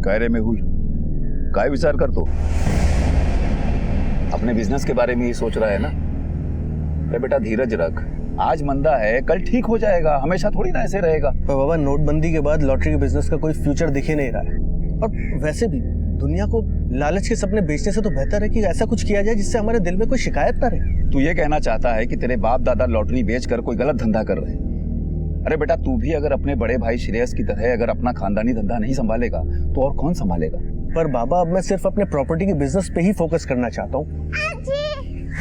काय रे मेहुल, काय विचार करतो? अपने बिजनेस के बारे में ही सोच रहा है ना? अरे बेटा धीरज रख, आज मंदा है कल ठीक हो जाएगा, हमेशा थोड़ी ना ऐसे रहेगा। पर बाबा नोटबंदी के बाद लॉटरी के बिजनेस का कोई फ्यूचर दिख ही नहीं रहा है। और वैसे भी दुनिया को लालच के सपने बेचने से तो बेहतर है कि ऐसा कुछ किया जाए जिससे हमारे दिल में कोई शिकायत ना रहे। तू ये कहना चाहता है कि तेरे बाप दादा लॉटरी बेचकर कोई गलत धंधा कर रहे हैं? अरे बेटा तू भी अगर अपने बड़े भाई श्रेयस की तरह अगर अपना खानदानी धंधा नहीं संभालेगा तो और कौन संभालेगा? पर बाबा अब मैं सिर्फ अपने प्रॉपर्टी के बिजनेस पे ही फोकस करना चाहता हूँ।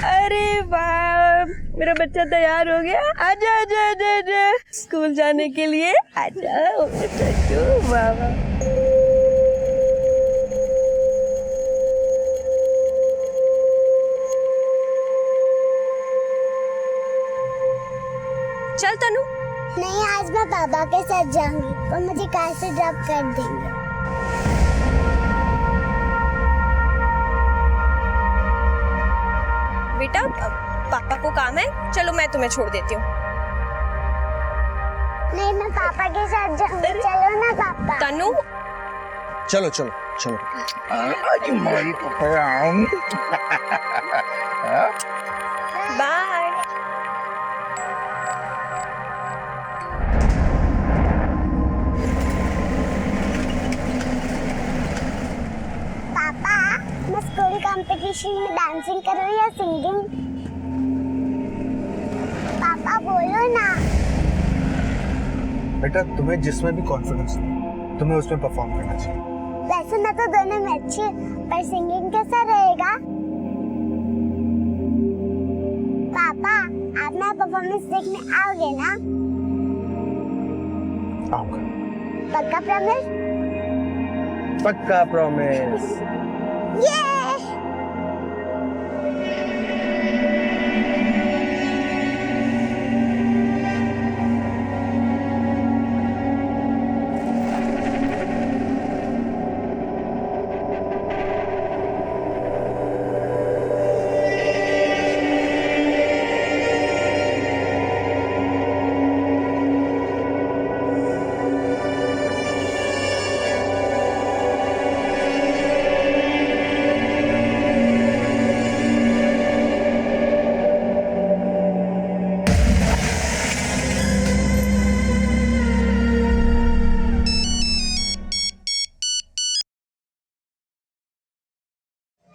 अरे वाह, मेरा बच्चा तैयार हो गया। आजा आजा आजा आजा स्कूल जाने के लिए आजा। वाह वाह। चल तनु। नहीं, आज मैं पापा के साथ जाऊंगी, वो मुझे कार से ड्रॉप कर देंगे। बेटा पापा को काम है, चलो मैं तुम्हें छोड़ देती हूँ। नहीं, मैं पापा के साथ जाऊंगी, चलो ना पापा। तनु चलो चलो चलो। बाय। पापा, मैं स्कूल कंपटीशन में डांसिंग करूँ या सिंगिंग? पापा बोलो ना। बेटा तुम्हें जिसमें भी कॉन्फिडेंस है तुम्हें उसमें परफॉर्म करना चाहिए। वैसे मैं तो दोनों में अच्छी हूँ, पर सिंगिंग कैसा रहेगा? पापा, आप मेरा परफॉर्मेंस देखने आओगे ना? आऊंगा। पक्का प्रॉमिस? पक्का प्रॉमिस। ये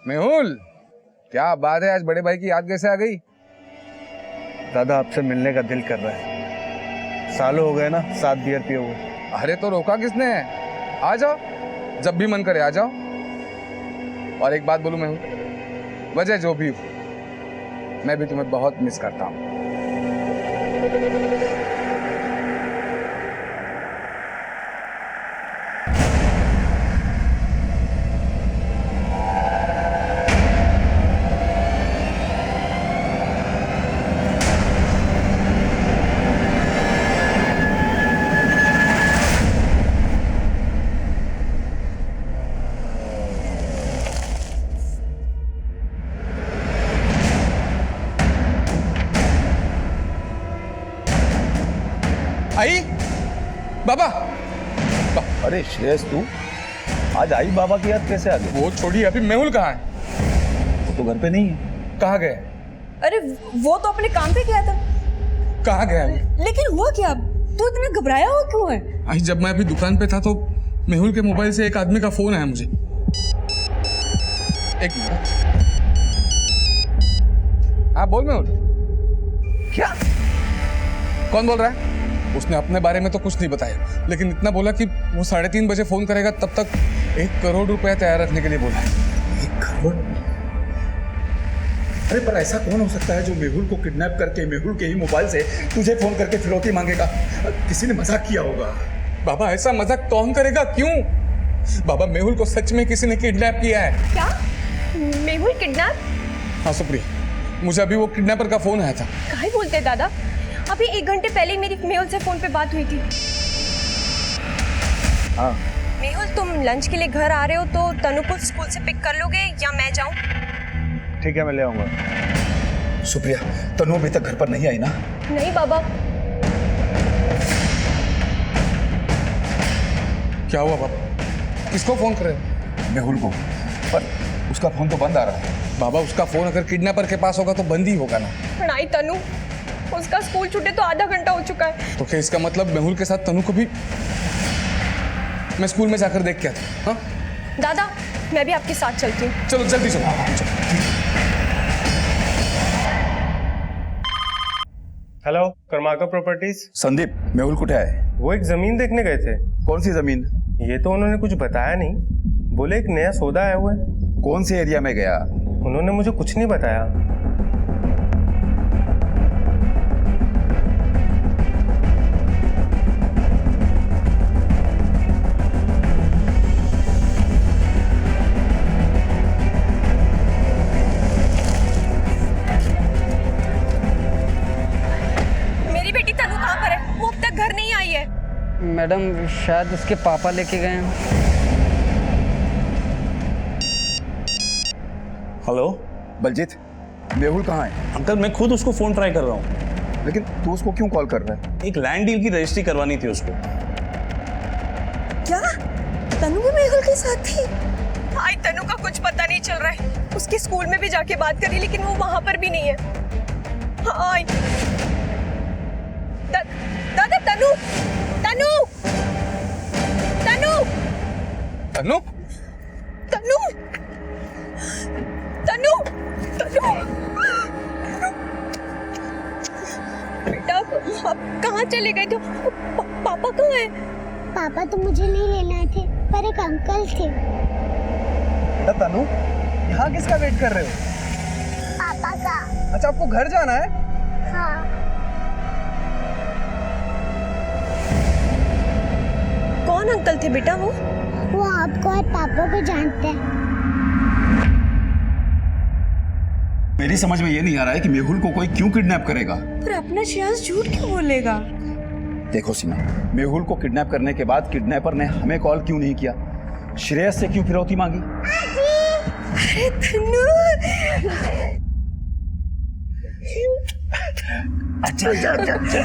मेहुल, क्या बात है, आज बड़े भाई की याद कैसे आ गई? दादा आपसे मिलने का दिल कर रहा है। सालों हो गए ना 7 बियर पिए हुए। अरे तो रोका किसने? आ जाओ, जब भी मन करे आ जाओ। और एक बात बोलूं मेहुल, वजह जो भी हो, मैं भी तुम्हें बहुत मिस करता हूँ। आई बाबा। अरे श्रेयस तू आज आई बाबा की याद कैसे आ गई? वो छोड़िए, अभी मेहुल कहाँ है? वो तो घर पे नहीं है। कहाँ गए? अरे वो तो अपने काम पे गया था। कहाँ गया है? लेकिन हुआ क्या? तू इतना घबराया हुआ क्यों है? आई जब मैं अभी दुकान पे था तो मेहुल के मोबाइल से एक आदमी का फोन आया मुझे। एक मिनट। हाँ बोल मेहुल। क्या? कौन बोल रहा है? उसने अपने बारे में तो कुछ नहीं बताया, लेकिन इतना बोला कि वो 3:30 बजे फोन करेगा, तब तक 1 करोड़ रुपया तैयार रखने के लिए बोला है। 1 करोड़? अरे पर ऐसा कौन हो सकता है जो मेहुल को किडनैप करके मेहुल के ही मोबाइल से तुझे फोन करके फिरौती मांगेगा? किसी ने मजाक किया होगा। बाबा ऐसा मजाक कौन करेगा? क्यों? बाबा मेहुल को सच में किसी ने किडनैप किया है। क्या? मेहुल किडनैप? हाँ सुप्रिया, मुझे अभी वो किडनैपर का फोन आया था। काहे बोलते दादा? अभी 1 घंटे पहले ही मेरी मेहुल से फोन पे बात हुई थी। हाँ मेहुल, तुम लंच के लिए घर आ रहे हो तो तनु को स्कूल से पिक कर लोगे या मैं जाऊं? ठीक है मैं ले आऊंगा। सुप्रिया, तनु अभी तक घर पर नहीं आई ना? नहीं बाबा। क्या हुआ बाबा? किसको फोन कर रहे हो? मेहुल को, पर उसका फोन तो बंद आ रहा है। बाबा उसका फोन अगर किडनैपर के पास होगा तो बंद ही होगा ना। पढ़ाई तनु, उसका स्कूल छूटे तो आधा घंटा हो चुका है। तो क्या इसका मतलब मेहुल के साथ तनु को भी मैं स्कूल में जाकर देख के आता। हाँ दादा मैं भी आपके साथ चलती हूँ। चलो जल्दी चलो। Hello, Karmakar properties. संदीप, मेहुल कुठे है? वो एक जमीन देखने गए थे। कौन सी जमीन? ये तो उन्होंने कुछ बताया नहीं। बोले एक नया सौदा आया हुआ है। कौन से एरिया में गया? उन्होंने मुझे कुछ नहीं बताया। मेरी बेटी तनु कहाँ पर है? वो अब तक घर नहीं आई है। मैडम शायद उसके पापा लेके गए हैं। हेलो बलजीत, मेहुल कहाँ है? अंकल, मैं खुद उसको फोन ट्राई कर रहा हूँ। लेकिन तू उसको क्यों कॉल कर रहा है? एक लैंड डील की रजिस्ट्री करवानी थी उसको। क्या तनु भी मेहुल के साथ थी? आई तनु का कुछ पता नहीं चल रहा है। उसके स्कूल में भी जाके बात करी लेकिन वो वहां पर भी नहीं है। हाँ आई दादा तनु तनु तनु तनु तनु तनु तनु बेटा आप कहाँ चले गए थे? पापा कहाँ है? पापा तो मुझे नहीं लेने आए थे, पर एक अंकल थे। तनु, यहाँ किसका वेट कर रहे हो? पापा का। अच्छा, आपको घर जाना है? हाँ। कौन अंकल थे बेटा वो? वो आपको और पापा को जानते हैं। मेरी समझ में ये नहीं आ रहा है कि मेहुल को कोई क्यों किडनैप करेगा। पर अपना श्रेयस झूठ क्यों बोलेगा? देखो सीमा, मेहुल को किडनैप करने के बाद किडनैपर ने हमें कॉल क्यों नहीं किया? श्रेयस से क्यों फिरौती मांगी? अरे तनु अच्छा अच्छा अच्छा अच्छा।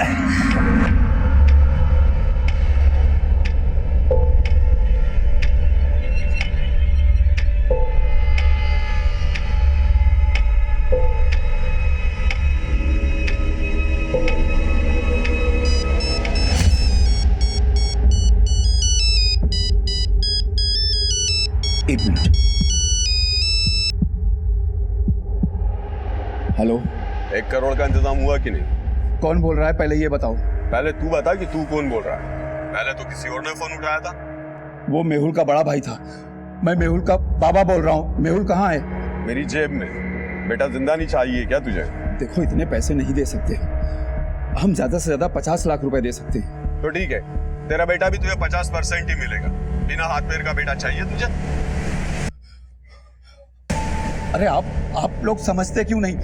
एक मिनट। हेलो, 1 करोड़ का इंतजाम हुआ कि नहीं? कौन बोल रहा है पहले ये बताओ। पहले तू बता कि तू कौन बोल रहा है। पहले तो किसी और ने फोन उठाया था। वो मेहुल का बड़ा भाई था। मैं मेहुल का बाबा बोल रहा हूँ। मेहुल कहाँ है? मेरी जेब में। बेटा जिंदा नहीं चाहिए क्या तुझे? देखो, इतने पैसे नहीं दे सकते। हम ज्यादा से ज्यादा 50 लाख रुपए दे सकते हैं। तो ठीक है, तेरा बेटा भी तुझे 50% ही मिलेगा। बिना हाथ पैर का बेटा चाहिए तुझे? अरे आप लोग समझते क्यों नहीं?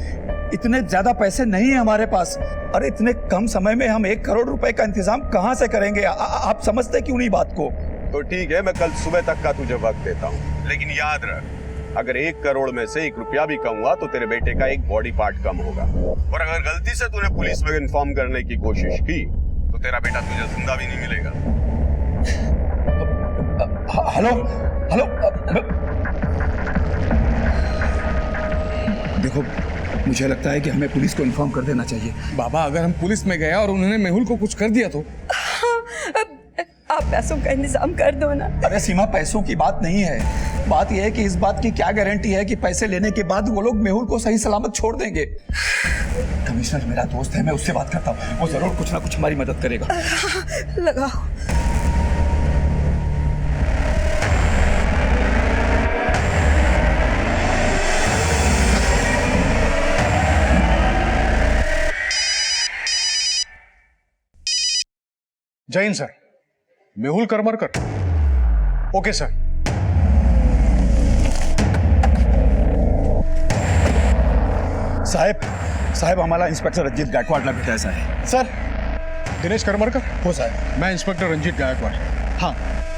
इतने ज्यादा पैसे नहीं है हमारे पास। अरे इतने कम समय में हम 1 करोड़ रुपए का इंतजाम कहाँ से करेंगे? आप समझते क्यों नहीं बात को? तो ठीक है, मैं कल सुबह तक का तुझे वक्त देता हूँ, लेकिन याद रख, अगर 1 करोड़ में से 1 रुपया भी कम हुआ तो तेरे बेटे का एक बॉडी पार्ट कम होगा। और अगर गलती से तूने पुलिस में इन्फॉर्म करने की कोशिश की तो तेरा बेटा तुझे जिंदा भी नहीं मिलेगा। हेलो हेलो, देखो, मुझे लगता है कि हमें पुलिस को इन्फॉर्म कर देना चाहिए। बाबा अगर हम पुलिस में गए और उन्होंने मेहुल को कुछ कर दिया तो? आप पैसों का इंतजाम कर दो ना। अरे सीमा, पैसों की बात नहीं है। बात यह है कि इस बात की क्या गारंटी है कि पैसे लेने के बाद वो लोग मेहुल को सही सलामत छोड़ देंगे। कमिश्नर मेरा दोस्त है, मैं उससे बात करता हूँ। वो जरूर कुछ ना कुछ हमारी मदद करेगा। लगाओ। जय Hind sir, Mehul Karmarkar. Okay sir. साहब हमारा इंस्पेक्टर रंजीत गायकवाड़ का बेटा ऐसा है। सर, दिनेश करमरकर? हो साहब। मैं इंस्पेक्टर रंजीत गायकवाड़। हाँ,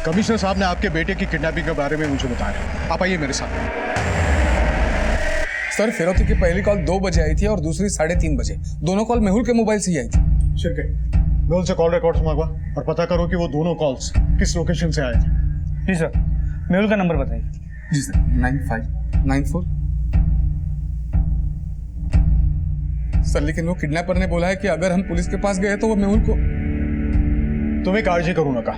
कमिश्नर साहब ने आपके बेटे की किडनैपिंग के बारे में मुझे बताया। आप आइए मेरे साथ। सर, फिरौती की पहली कॉल 2 बजे आई थी और दूसरी 3:30 बजे। दोनों कॉल मेहुल के मोबाइल से ही आई थी। शिरके, मेहुल से कॉल रिकॉर्ड्स मंगवा और पता करो कि वो दोनों कॉल्स किस लोकेशन से आए थे। जी सर। मेहुल का नंबर बताइए। जी सर, 9594। सर लेकिन वो किडनैपर ने बोला है कि अगर हम पुलिस के पास गए तो वो मेहुल को। तुम्हें काळजी करू नका,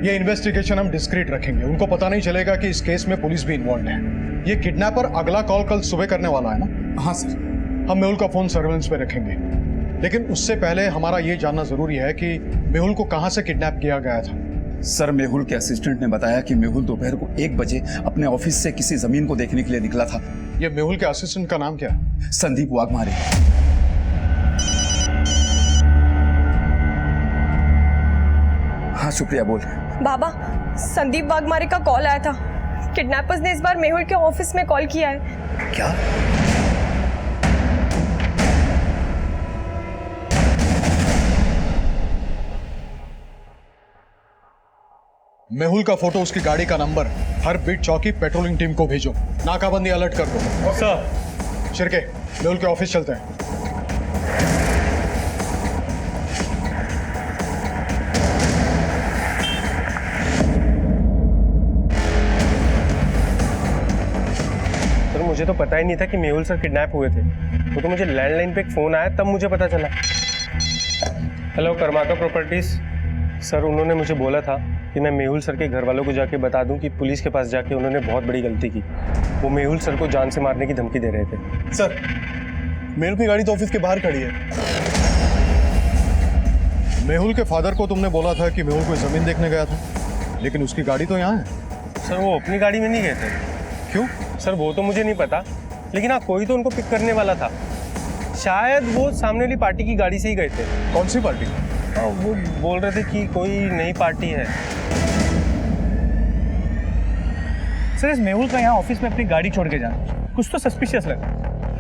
ये इन्वेस्टिगेशन हम डिस्क्रीट रखेंगे। उनको पता नहीं चलेगा कि इस केस में पुलिस भी इन्वॉल्व है। ये किडनैपर अगला कॉल कल सुबह करने वाला है ना? हाँ सर। हम मेहुल का फोन सर्वेलेंस पे रखेंगे, लेकिन उससे पहले हमारा ये जानना जरूरी है कि मेहुल को कहां से किडनैप किया गया था। सर मेहुल के असिस्टेंट ने बताया कि मेहुल दोपहर को 1 बजे अपने ऑफिस से किसी जमीन को देखने के लिए निकला था। ये मेहुल के असिस्टेंट का नाम क्या है? संदीप वाघमारे। हाँ शुक्रिया, बोल। बाबा, संदीप वाघमारे का कॉल आया था। किडनैपर्स ने इस बार मेहुल के ऑफिस में कॉल किया है। क्या? मेहुल का फोटो, उसकी गाड़ी का नंबर हर बीट चौकी पेट्रोलिंग टीम को भेजो। नाकाबंदी अलर्ट कर दो। सर। शिरके, मेहुल के ऑफिस चलते हैं। सर मुझे तो पता ही नहीं था कि मेहुल सर किडनैप हुए थे। वो तो मुझे लैंडलाइन पे एक फ़ोन आया तब मुझे पता चला। हेलो कर्माका प्रॉपर्टीज सर, उन्होंने मुझे बोला था कि मैं मेहुल सर के घर वालों को जाके बता दूं कि पुलिस के पास जाके उन्होंने बहुत बड़ी गलती की। वो मेहुल सर को जान से मारने की धमकी दे रहे थे। सर, मेहुल की गाड़ी तो ऑफिस के बाहर खड़ी है। मेहुल के फादर को तुमने बोला था कि मेहुल कोई जमीन देखने गया था, लेकिन उसकी गाड़ी तो यहाँ है। सर वो अपनी गाड़ी में नहीं गए थे। क्यों? सर वो तो मुझे नहीं पता, लेकिन हाँ कोई तो उनको पिक करने वाला था। शायद वो सामने वाली पार्टी की गाड़ी से ही गए थे। कौन सी पार्टी? वो बोल रहे थे कि कोई नई पार्टी है। सर इस मेहुल का यहाँ ऑफिस में अपनी गाड़ी छोड़ के जाना कुछ तो सस्पिशियस लगा,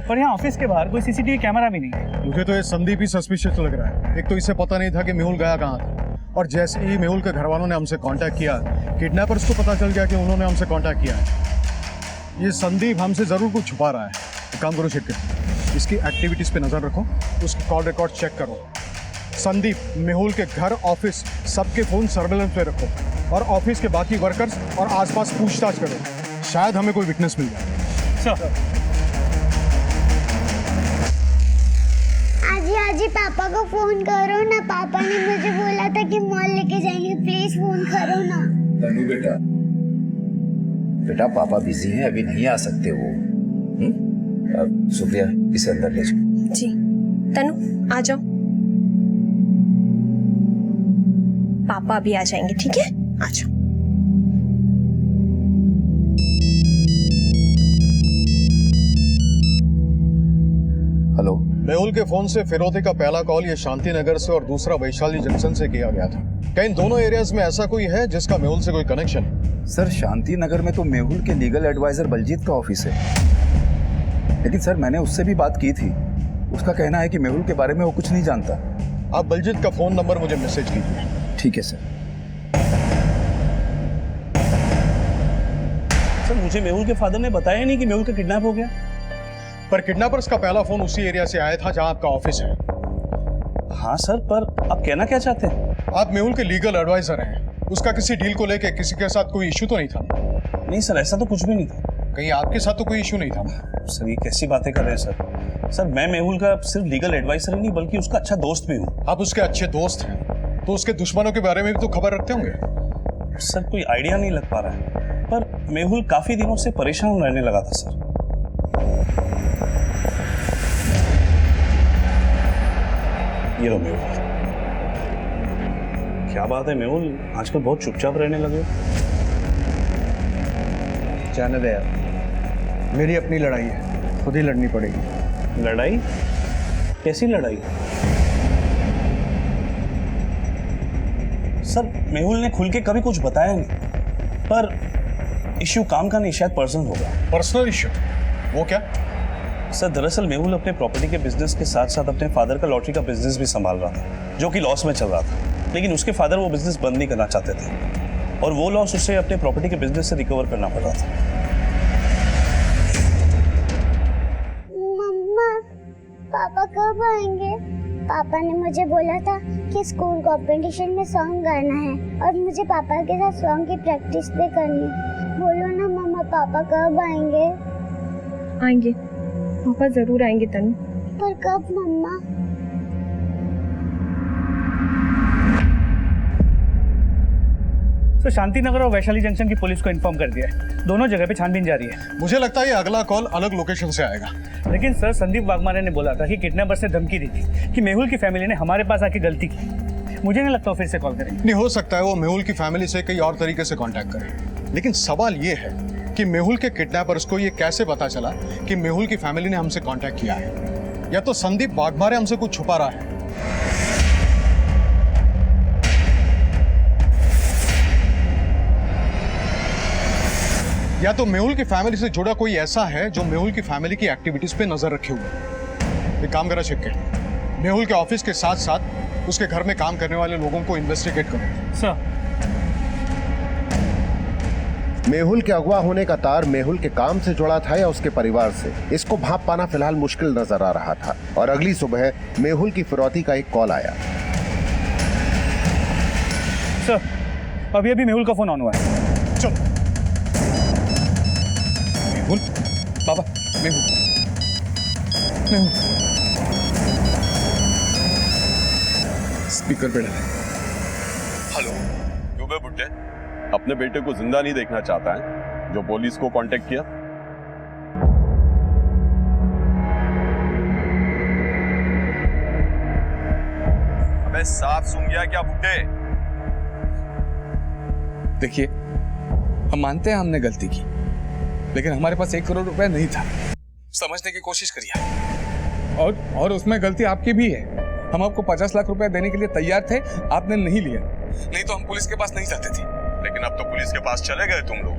पर यहाँ ऑफिस के बाहर कोई सीसीटीवी कैमरा भी नहीं। मुझे तो ये संदीप ही सस्पिशियस लग रहा है। एक तो इसे पता नहीं था कि मेहुल गया कहाँ था, और जैसे ही मेहुल के घर वालों ने हमसे कांटेक्ट किया, किडनैपर्स को पता चल गया कि उन्होंने हमसे कांटेक्ट किया है। ये संदीप हमसे जरूर कुछ छुपा रहा है। एक काम करो शिरके, इसकी एक्टिविटीज पे नजर रखो, उसकी कॉल रिकॉर्ड चेक करो। संदीप, मेहुल के घर, ऑफिस, सबके फोन सर्वेलेंस पे रखो, और ऑफिस के बाकी वर्कर्स और आसपास पूछताछ करो। शायद हमें कोई विटनेस मिल जाए। सर आजी पापा को फोन करो ना। पापा ने मुझे बोला था कि मॉल लेके जाएंगे, प्लीज फोन करो ना। तनु बेटा पापा बिजी हैं, अभी नहीं आ सकते वो। शुक्रिया, इसे अंदर ले जाओ। जी तनु आ जाओ, पापा भी आ जाएंगे, ठीक है? आ जाओ। हेलो। मेहुल के फोन से फिरौती का पहला कॉल ये शांति नगर से और दूसरा वैशाली जंक्शन से किया गया था। क्या इन दोनों एरियाज में ऐसा कोई है जिसका मेहुल से कोई कनेक्शन है? सर शांति नगर में तो मेहुल के लीगल एडवाइजर बलजीत का ऑफिस है, लेकिन सर मैंने उससे भी बात की थी। उसका कहना है कि मेहुल के बारे में वो कुछ नहीं जानता। आप बलजीत का फोन नंबर मुझे मैसेज कीजिए। ठीक है सर। सर मुझे मेहुल के फादर ने बताया नहीं कि मेहुल का किडनैप हो गया। पर किडनैपर्स का पहला फोन उसी एरिया से आया था जहां आपका ऑफिस है। हाँ सर, पर आप कहना क्या चाहते हैं? आप मेहुल के लीगल एडवाइजर हैं। उसका किसी डील को लेके किसी के साथ कोई इशू तो नहीं था? नहीं सर, ऐसा तो कुछ भी नहीं था। कहीं आपके साथ तो कोई इशू नहीं था? सर ये कैसी बातें कर रहे हैं सर? सर मैं मेहुल का सिर्फ लीगल एडवाइजर ही नहीं बल्कि उसका अच्छा दोस्त भी हूँ। आप उसके अच्छे दोस्त हैं तो उसके दुश्मनों के बारे में भी तो खबर रखते होंगे। सर कोई आइडिया नहीं लग पा रहा है, पर मेहुल काफी दिनों से परेशान रहने लगा था सर। ये लो मेहुल। क्या बात है मेहुल, आजकल बहुत चुपचाप रहने लगे। जाने दे यार, मेरी अपनी लड़ाई है, खुद ही लड़नी पड़ेगी। लड़ाई? कैसी लड़ाई? सर मेहुल ने खुल के कभी कुछ बताया नहीं, पर इश्यू काम का नहीं, शायद पर्सनल होगा। Personal issue? वो क्या? सर दरअसल मेहुल अपने प्रॉपर्टी के बिजनेस के साथ साथ अपने फादर का लॉटरी का बिजनेस भी संभाल रहा था, जो कि लॉस में चल रहा था। लेकिन उसके फादर वो बिजनेस बंद नहीं करना चाहते थे, और वो लॉस उसे अपने प्रॉपर्टी के बिजनेस से रिकवर करना पड़ रहा था। मम्मा, पापा कब आएंगे? पापा ने मुझे बोला था कि स्कूल कंपटीशन में सॉन्ग गाना है और मुझे पापा के साथ सॉन्ग की प्रैक्टिस भी करनी है। बोलो ना मम्मा, पापा कब आएंगे? आएंगे, पापा जरूर आएंगे तनु। पर कब मम्मा? तो शांति नगर और वैशाली जंक्शन की पुलिस को इन्फॉर्म कर दिया है। दोनों जगह पे छानबीन जारी है। मुझे लगता है ये अगला कॉल अलग लोकेशन से आएगा। लेकिन सर, संदीप वाघमारे ने बोला था कि किडनैपर से धमकी दी थी कि मेहुल की फैमिली ने हमारे पास आके गलती की। मुझे नहीं लगता वो फिर से कॉल करेंगे। नहीं, हो सकता है वो मेहुल की फैमिली से कई और तरीके से कांटेक्ट करे, लेकिन सवाल ये है कि मेहुल के किडनैपर्स को ये कैसे पता चला कि मेहुल की फैमिली ने हमसे कांटेक्ट किया है? या तो संदीप वाघमारे हमसे कुछ छुपा रहा है, या तो मेहुल की फैमिली से जुड़ा कोई ऐसा है जो मेहुल की फैमिली की एक्टिविटीज पे नजर रखे हुए है। एक काम करा छिक्के, मेहुल के ऑफिस के साथ साथ उसके घर में काम करने वाले लोगों को इन्वेस्टिगेट करो। सर, मेहुल के अगवा होने का तार मेहुल के काम से जुड़ा था या उसके परिवार से, इसको भांप पाना फिलहाल मुश्किल नजर आ रहा था। और अगली सुबह मेहुल की फिरौती का एक कॉल आया। सर, अभी अभी मेहुल का फोन ऑन हुआ है। चलो मेहुल, बाबा, मेहुल, मेहुल, स्पीकर पे डाले। हेलो, क्यों बे बुड्ढे? अपने बेटे को जिंदा नहीं देखना चाहता है जो पुलिस को कांटेक्ट किया? अबे साफ सुन गया क्या बुड्ढे? देखिए, हम मानते हैं हमने गलती की, लेकिन हमारे पास 1 करोड़ रुपए नहीं था। समझने की कोशिश करिए। और उसमें गलती आपकी भी है। हम आपको 50 लाख रुपए देने के लिए तैयार थे, आपने नहीं लिया। नहीं तो हम पुलिस के पास नहीं जाते थे। लेकिन अब तो पुलिस के पास चले गए तुम लोग।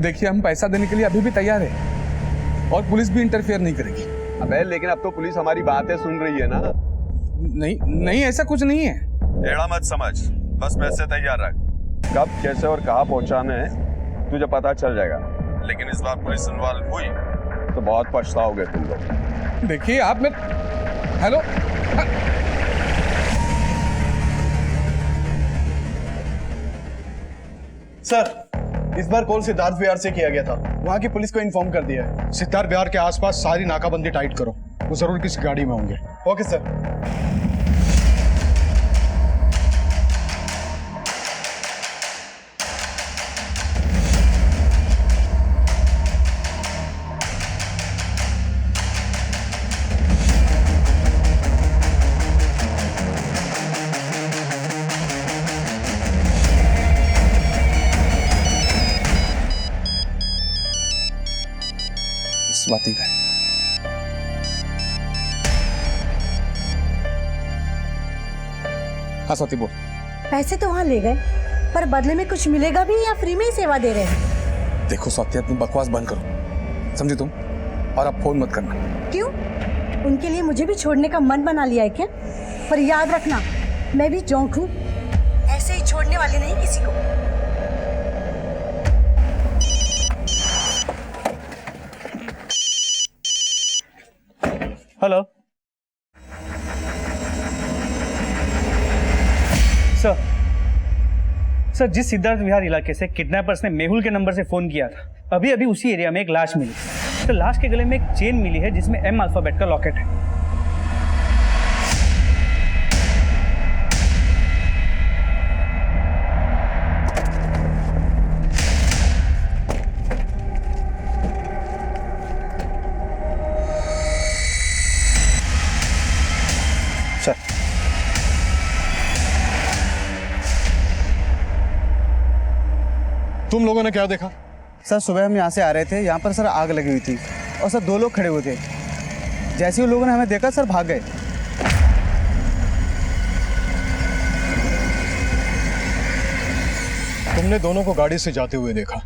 देखिए, हम पैसा देने के लिए अभी भी तैयार है और पुलिस भी इंटरफेयर नहीं करेगी। अबे लेकिन अब तो पुलिस हमारी बातें सुन रही है ना। नहीं, ऐसा कुछ नहीं है। टेढ़ा मत समझ, बस पैसे तैयार रख। कब, कैसे और कहाँ पहुंचाने हैं तुझे पता चल जाएगा। लेकिन इस बार पुलिस इन्वॉल्व हुई तो बहुत पछताओगे तुम लोग। देखिए, आप में हेलो, सर, इस बार कॉल सिद्धार्थ विहार से किया गया था। वहाँ की पुलिस को इन्फॉर्म कर दिया है। सिद्धार्थ विहार के आसपास सारी नाकाबंदी टाइट करो, वो जरूर किसी गाड़ी में होंगे। Okay sir. स्वाति का है। हाँ स्वाति बोल। पैसे तो वहाँ ले गए, पर बदले में कुछ मिलेगा भी या फ्री में ही सेवा दे रहे हैं? देखो स्वाति, अपनी बकवास बंद करो, समझी तुम? और अब फोन मत करना। क्यों? उनके लिए मुझे भी छोड़ने का मन बना लिया है क्या? पर याद रखना, मैं भी जोंक हूँ, ऐसे ही छोड़ने वाली नहीं किसी को। हेलो सर, जिस सिद्धार्थ विहार इलाके से किडनैपर्स ने मेहुल के नंबर से फोन किया था, अभी अभी उसी एरिया में एक लाश मिली। तो लाश के गले में एक चेन मिली है जिसमें M अल्फाबेट का लॉकेट है। सर, तुम लोगों ने क्या देखा? सर, सुबह हम यहाँ से आ रहे थे, यहाँ पर सर आग लगी हुई थी और सर 2 लोग खड़े हुए थे। जैसे ही लोगों ने हमें देखा सर भाग गए। तुमने दोनों को गाड़ी से जाते हुए देखा,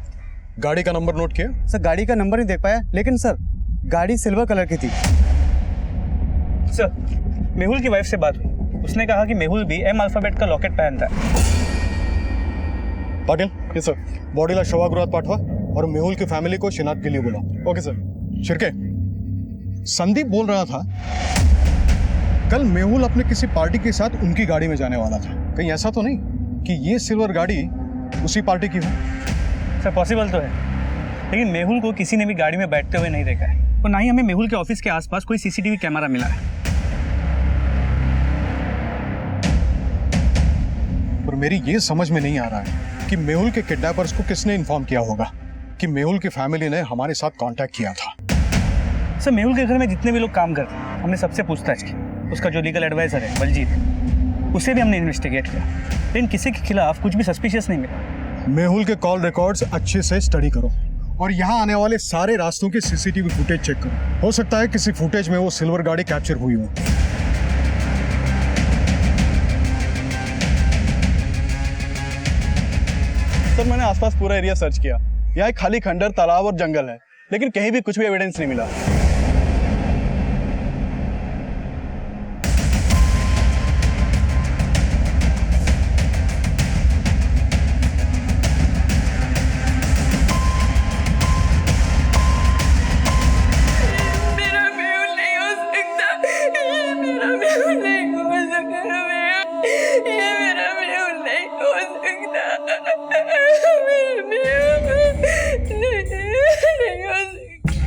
गाड़ी का नंबर नोट किया? सर, गाड़ी का नंबर नहीं देख पाया, लेकिन सर गाड़ी सिल्वर कलर की थी। सर, मेहुल की वाइफ से बात हुई, उसने कहा कि मेहुल भी M अल्फाबेट का लॉकेट पहनता है। पाटिल, ये सर, बॉडीला शवागृहात पाठवा और मेहुल की फैमिली को शिनाख्त के लिए बुलाओ। Okay sir. शिर्के, संदीप बोल रहा था कल मेहुल अपने किसी पार्टी के साथ उनकी गाड़ी में जाने वाला था। कहीं ऐसा तो नहीं कि ये सिल्वर गाड़ी उसी पार्टी की हो? सर पॉसिबल तो है, लेकिन मेहुल को किसी ने भी गाड़ी में बैठते हुए नहीं देखा है और ना ही हमें मेहुल के ऑफिस के आसपास कोई सीसीटीवी कैमरा मिला है। और मेरी ये समझ में नहीं आ रहा है कि मेहुल के किडनैपर्स को किसने इन्फॉर्म किया होगा कि मेहुल की फैमिली ने हमारे साथ कांटेक्ट किया था। सर मेहुल के घर में जितने भी लोग काम करते हैं हमने सबसे पूछताछ की। उसका जो लीगल एडवाइजर है बलजीत, उसे भी हमने इन्वेस्टिगेट किया, लेकिन किसी के खिलाफ कुछ भी सस्पिशियस नहीं मिला। मेहुल के कॉल रिकॉर्ड्स अच्छे से स्टडी करो और यहाँ आने वाले सारे रास्तों की सीसीटीवी फुटेज चेक करो। हो सकता है किसी फुटेज में वो सिल्वर गाड़ी कैप्चर हुई हो। सर मैंने आसपास पूरा एरिया सर्च किया। यहाँ एक खाली खंडर, तालाब और जंगल है, लेकिन कहीं भी कुछ भी एविडेंस नहीं मिला।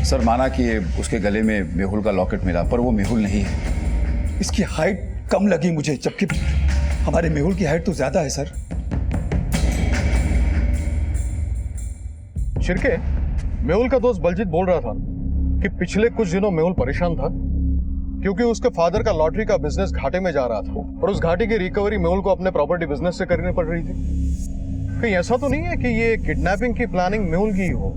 सर माना कि उसके गले में मेहुल का लॉकेट मिला, पर वो मेहुल नहीं है। इसकी हाइट कम लगी मुझे, जबकि हमारे मेहुल की हाइट तो ज्यादा है सर। शिरके, मेहुल का दोस्त बलजीत बोल रहा था कि पिछले कुछ दिनों मेहुल परेशान था क्योंकि उसके फादर का लॉटरी का बिजनेस घाटे में जा रहा था और उस घाटे की रिकवरी मेहुल को अपने प्रॉपर्टी बिजनेस से करनी पड़ रही थी। कहीं ऐसा तो नहीं है कि ये किडनैपिंग की प्लानिंग मेहुल की हो,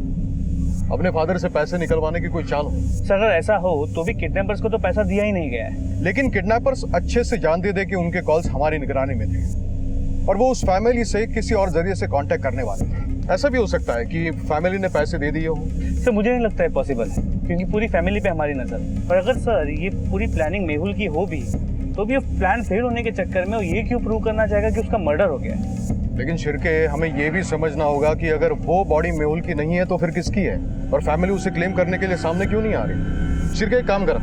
अपने फादर से पैसे निकलवाने की कोई चाल हो? सर अगर ऐसा हो तो भी किडनैपर्स को तो पैसा दिया ही नहीं गया है। लेकिन किडनैपर्स अच्छे से जानते थे कि उनके कॉल्स हमारी निगरानी में थे और वो उस फैमिली से किसी और जरिए से कांटेक्ट करने वाले थे। ऐसा भी हो सकता है कि फैमिली ने पैसे दे दिए हो। सर मुझे नहीं लगता है पॉसिबल है, क्योंकि पूरी फैमिली पे हमारी नजर। और अगर सर ये पूरी प्लानिंग मेहुल की हो भी तो भी प्लान फेल होने के चक्कर में वो ये क्यों प्रूव करना चाहेगा कि उसका मर्डर हो गया है? लेकिन शिरके, हमें ये भी समझना होगा कि अगर वो बॉडी मेहुल की नहीं है तो फिर किसकी है, और फैमिली उसे क्लेम करने के लिए सामने क्यों नहीं आ रही? शिरके एक काम करो,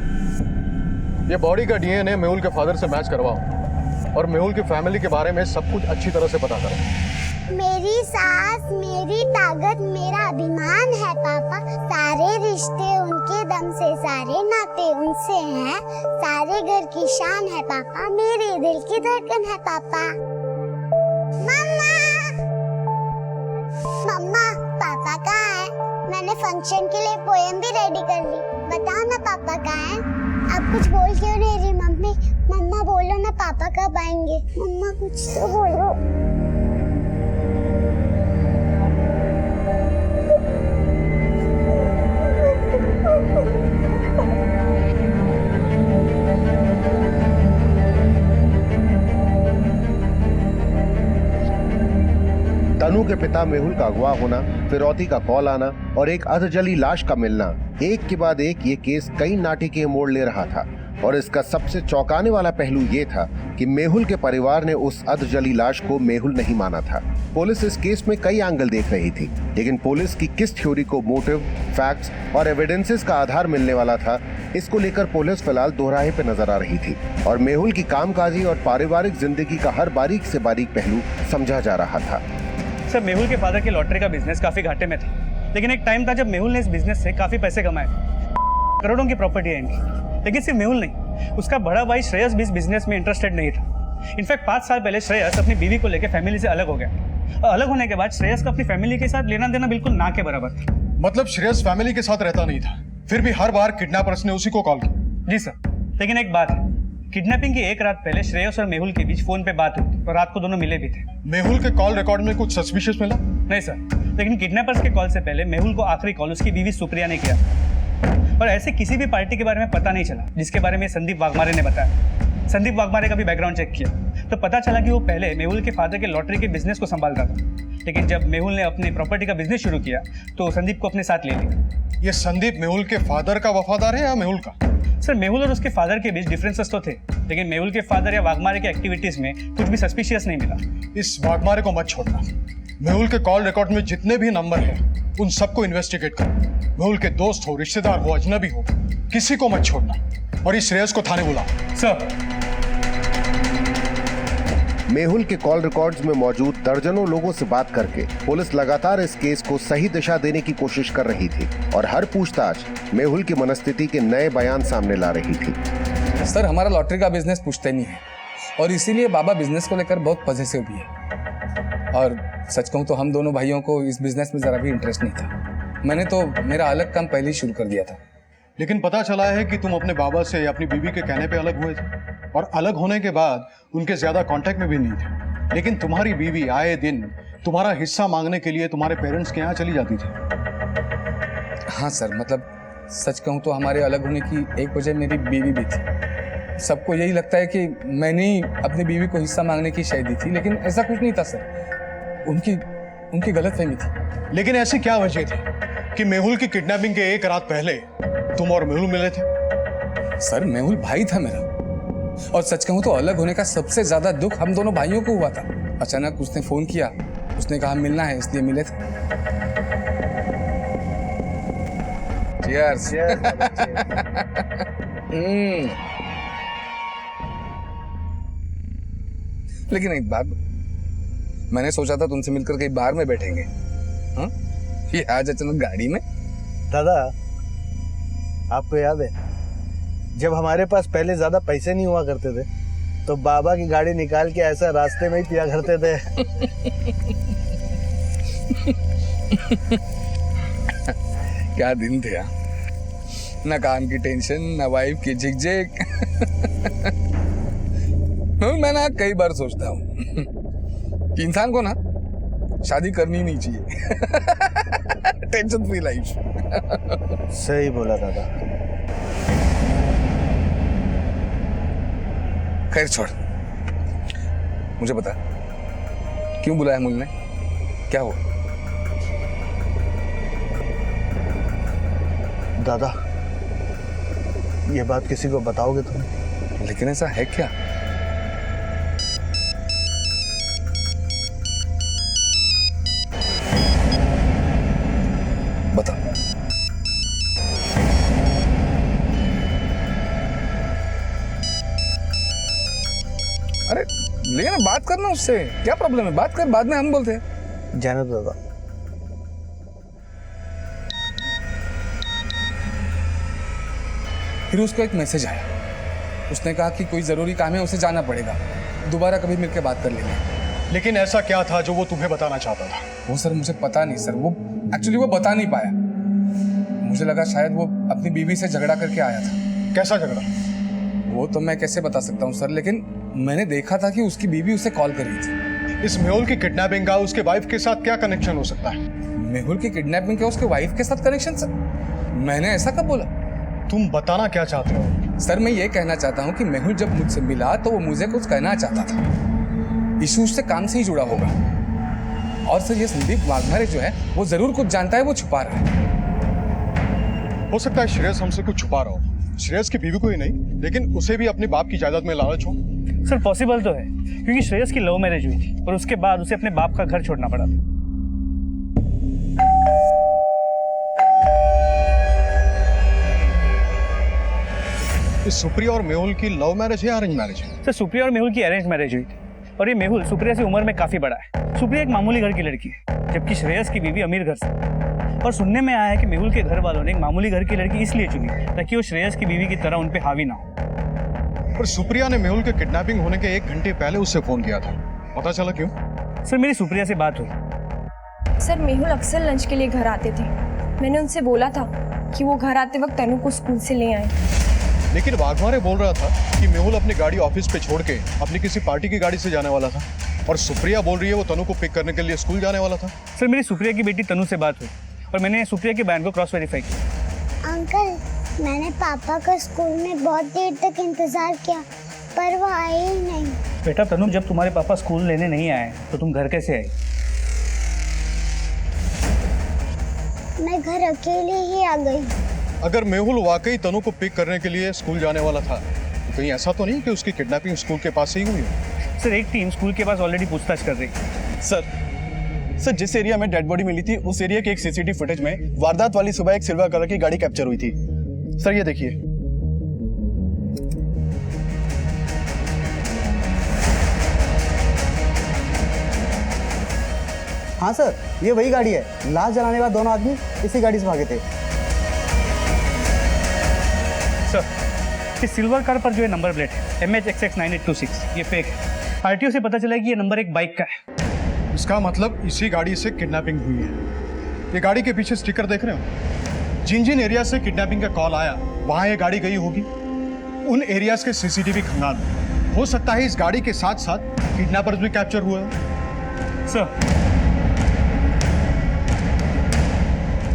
ये बॉडी का डीएनए मेहुल के फादर से मैच करवाओ और मेहुल की फैमिली के बारे में सब कुछ अच्छी तरह से पता करो। मेरी सास मेरी ताकत मेरा अभिमान है पापा। सारे रिश्ते उनके दम से, सारे नाते उनसे हैं। सारे घर की शान है पापा, मेरे दिल की धड़कन है पापा। मम्मा, मम्मा पापा कहाँ है? मैंने फंक्शन के लिए पोएम भी रेडी कर ली, बताओ ना पापा कहाँ है? आप कुछ बोल क्यों नहीं रही मम्मी? मम्मा बोलो ना पापा कब आएंगे? मम्मा कुछ तो बोलो। तनु के पिता मेहुल का अगवा होना, फिरौती का कॉल आना और एक अधजली लाश का मिलना, एक के बाद एक ये केस कई नाटकीय मोड़ ले रहा था। और इसका सबसे चौंकाने वाला पहलू ये था कि मेहुल के परिवार ने उस अधजली लाश को मेहुल नहीं माना था। पुलिस इस केस में कई एंगल देख रही थी, लेकिन पुलिस की किस थ्योरी को मोटिव, फैक्ट्स और एविडेंसेस का आधार मिलने वाला था, इसको लेकर पुलिस फिलहाल दोहराहे पे नजर आ रही थी और मेहुल की कामकाजी और पारिवारिक जिंदगी का हर बारीक से बारीक पहलू समझा जा रहा था। सर मेहुल के फादर की लॉटरी का बिजनेस काफी घाटे में था, लेकिन एक टाइम था जब मेहुल ने इस बिजनेस से काफी पैसे कमाए। करोड़ों की प्रॉपर्टी है इनकी, लेकिन सिर्फ मेहुल नहीं, उसका बड़ा भाई श्रेयस भी इस बिजनेस में इंटरेस्टेड नहीं था। इनफैक्ट 5 साल पहले श्रेयस अपनी बीवी को लेकर फैमिली से अलग हो गया और अलग होने के बाद श्रेयस को अपनी फैमिली के साथ लेना देना बिल्कुल ना के बराबर था। मतलब श्रेयस फैमिली के साथ रहता नहीं था, फिर भी हर बार किडनैपर्स ने उसी को कॉल किया? जी सर, लेकिन एक बात है, किडनैपिंग की एक रात पहले श्रेयस और मेहुल के बीच फोन पे बात हुई और रात को दोनों मिले भी थे। मेहुल के कॉल रिकॉर्ड में कुछ सस्पिशियस मिला? नहीं सर, लेकिन किडनैपर्स के कॉल से पहले मेहुल को आखिरी कॉल उसकी बीवी सुप्रिया ने किया और ऐसे किसी भी पार्टी के बारे में पता नहीं चला जिसके बारे में संदीप वाघमारे ने बताया। संदीप वाघमारे का भी बैकग्राउंड चेक किया तो पता चला कि वो पहले मेहुल के फादर के लॉटरी के बिजनेस को संभालता था, लेकिन जब मेहुल ने अपनी प्रॉपर्टी का बिजनेस शुरू किया तो संदीप को अपने साथ ले लिया। ये संदीप मेहुल के फादर का वफादार है या मेहुल का? सर मेहुल और उसके फादर के बीच डिफरेंसेस तो थे, लेकिन मेहुल के फादर या वाघमारे के एक्टिविटीज में कुछ भी सस्पिशियस नहीं मिला। इस वाघमारे को मत छोड़ना। मेहुल के कॉल रिकॉर्ड में जितने भी नंबर हैं उन सबको इन्वेस्टिगेट करो। मेहुल के दोस्त हो, रिश्तेदार हो, अजनबी हो, किसी को मत छोड़ना और इस श्रेयस को थाने बुलाओ। सर। मेहुल के कॉल रिकॉर्ड्स में मौजूद दर्जनों लोगों से बात करके पुलिस लगातार इस केस को सही दिशा देने की कोशिश कर रही थी और हर पूछताछ मेहुल की मनस्थिति के नए बयान सामने ला रही थी। सर, हमारा लॉटरी का बिजनेस पुश्तैनी है और इसीलिए बाबा बिजनेस को लेकर बहुत पॉजिटिव भी है। और सच कहूँ तो हम दोनों भाइयों को इस बिजनेस में जरा भी इंटरेस्ट नहीं था। मैंने तो मेरा अलग काम पहले ही शुरू कर दिया था। लेकिन पता चला है कि तुम अपने बाबा से अपनी बीवी के कहने पे अलग हुए थे और अलग होने के बाद उनके ज्यादा कांटेक्ट में भी नहीं थे। लेकिन तुम्हारी बीवी आए दिन तुम्हारा हिस्सा मांगने के लिए तुम्हारे पेरेंट्स के यहाँ चली जाती थी। हाँ सर, मतलब सच कहूँ तो हमारे अलग होने की एक वजह मेरी बीवी भी थी। सबको यही लगता है कि मैंने ही अपनी बीवी को हिस्सा मांगने की शय दी थी, लेकिन ऐसा कुछ नहीं था सर। उनकी गलतफहमी थी। लेकिन ऐसी क्या वजह थी कि मेहुल की किडनैपिंग के एक रात पहले तुम और मेहुल मिले थे? सर, मेहुल भाई था मेरा और सच कहूँ तो अलग होने का सबसे ज्यादा दुख हम दोनों भाइयों को हुआ था। अचानक उसने फोन किया, उसने कहा मिलना है, इसलिए मिले थे। Cheers. लेकिन एक बात, मैंने सोचा था तुमसे मिलकर कहीं बाहर में बैठेंगे। हाँ? ये आज अचानक गाड़ी में। दादा, आपको याद है जब हमारे पास पहले ज्यादा पैसे नहीं हुआ करते थे तो बाबा की गाड़ी निकाल के ऐसा रास्ते में ही पिया करते थे। क्या दिन थे यार, ना काम की टेंशन, ना वाइफ की झिकझिक। मैं ना कई बार सोचता हूँ कि इंसान को ना शादी करनी नहीं चाहिए। Tension free life. सही बोला दादा। खैर छोड़, मुझे बता क्यों बुलाया मुझने, क्या हुआ? दादा, ये बात किसी को बताओगे तुम? लेकिन ऐसा है क्या? बता। अरे लेकिन बात करना उससे, क्या प्रॉब्लम है? बात कर, बाद में हम बोलते हैं। जाने दो दादा। फिर उसको एक मैसेज आया, उसने कहा कि कोई जरूरी काम है, उसे जाना पड़ेगा, दोबारा कभी मिलकर बात कर लेंगे। लेकिन ऐसा क्या था जो वो तुम्हें बताना चाहता था? वो सर मुझे पता नहीं सर, वो एक्चुअली वो बता नहीं पाया। मुझे लगा शायद वो अपनी बीवी से झगड़ा करके आया था। कैसा झगड़ा? वो तो मैं कैसे बता सकता हूँ सर, लेकिन मैंने देखा था कि उसकी बीवी उसे कॉल कर रही थी। इस मेहुल की किडनैपिंग का उसके वाइफ के साथ क्या कनेक्शन हो सकता है? मेहुल की किडनैपिंग का उसके वाइफ के साथ कनेक्शन सर? मैंने ऐसा कब बोला? तुम बताना क्या चाहते हो? सर मैं ये कहना चाहता हूँ कि मेहुल जब मुझसे मिला तो वो मुझे कुछ कहना चाहता था। इशू उससे काम से ही जुड़ा होगा। और सर ये संदीप वाघमारे जो है वो जरूर कुछ जानता है, वो छुपा रहा है। हो सकता है श्रेयस हमसे कुछ छुपा रहा हो। श्रेयस की बीवी को ही नहीं, लेकिन उसे भी अपने बाप की जायदाद में लालच हो। सर पॉसिबल तो है, क्योंकि श्रेयस की लव मैरिज हुई थी और उसके बाद उसे अपने बाप का घर छोड़ना पड़ा था। सुप्रिया और मेहुल की लव मैरिज है या अरेंज मैरिज है? सर सुप्रिया और मेहुल की अरेंज मैरिज हुई थी और ये मेहुल सुप्रिया से उम्र में काफी बड़ा है। सुप्रिया एक मामूली घर की लड़की है, जबकि श्रेयस की बीवी अमीर घर से। और सुनने में आया है कि मेहुल के घर वालों ने एक मामूली घर की लड़की इसलिए चुनी ताकि वो श्रेयस की बीवी की तरह उन पे हावी ना हो। पर सुप्रिया ने मेहुल के किडनैपिंग होने के 1 घंटे पहले उससे फोन किया था, पता चला क्यों? सर मेरी सुप्रिया से बात हुई। सर मेहुल अक्सर लंच के लिए घर आते थे। मैंने उनसे बोला था कि वो घर आते वक्त तनु को स्कूल से ले आए। लेकिन वाघमारे बोल रहा था कि मेहुल अपनी गाड़ी ऑफिस पे छोड़ के अपनी किसी पार्टी की गाड़ी से जाने वाला था, और सुप्रिया बोल रही है वो तनु को पिक करने के लिए स्कूल जाने वाला था। सर मेरी सुप्रिया की बेटी तनु से बात हुई और मैंने सुप्रिया के बयान को क्रॉस वेरीफाई किया। अंकल, मैंने पापा का स्कूल में बहुत देर तक इंतजार किया पर वो आए ही नहीं। बेटा तनु, जब तुम्हारे पापा स्कूल लेने नहीं आए तो तुम घर कैसे आई? मैं घर अकेले ही आ गई। अगर मेहुल वाकई तनु को पिक करने के लिए स्कूल जाने वाला था तो कहीं ऐसा तो नहीं कि उसकी किडनैपिंग स्कूल के पास से ही हुई हो? सर एक टीम स्कूल के पास ऑलरेडी पूछताछ कर रही है। सर जिस एरिया में डेड बॉडी मिली थी उस एरिया के एक सीसीटीवी फुटेज में वारदात वाली सुबह एक सिल्वर कलर की गाड़ी कैप्चर हुई थी। सर ये देखिए। हाँ सर, ये वही गाड़ी है। लाश जलाने वाले दोनों आदमी इसी गाड़ी से भागे थे। सर, इस सिल्वर कार पर जो है नंबर प्लेट है MHXX9826, ये फेक है। आरटीओ से पता चला कि ये नंबर एक बाइक का है। इसका मतलब इसी गाड़ी से किडनैपिंग हुई है। ये गाड़ी के पीछे स्टिकर देख रहे हो? जिन जिन एरिया से किडनैपिंग का कॉल आया वहां ये गाड़ी गई होगी। उन एरियाज के सीसीटीवी खंगाल। हो सकता है इस गाड़ी के साथ साथ किडनैपर्स भी कैप्चर हुए हैं। सर,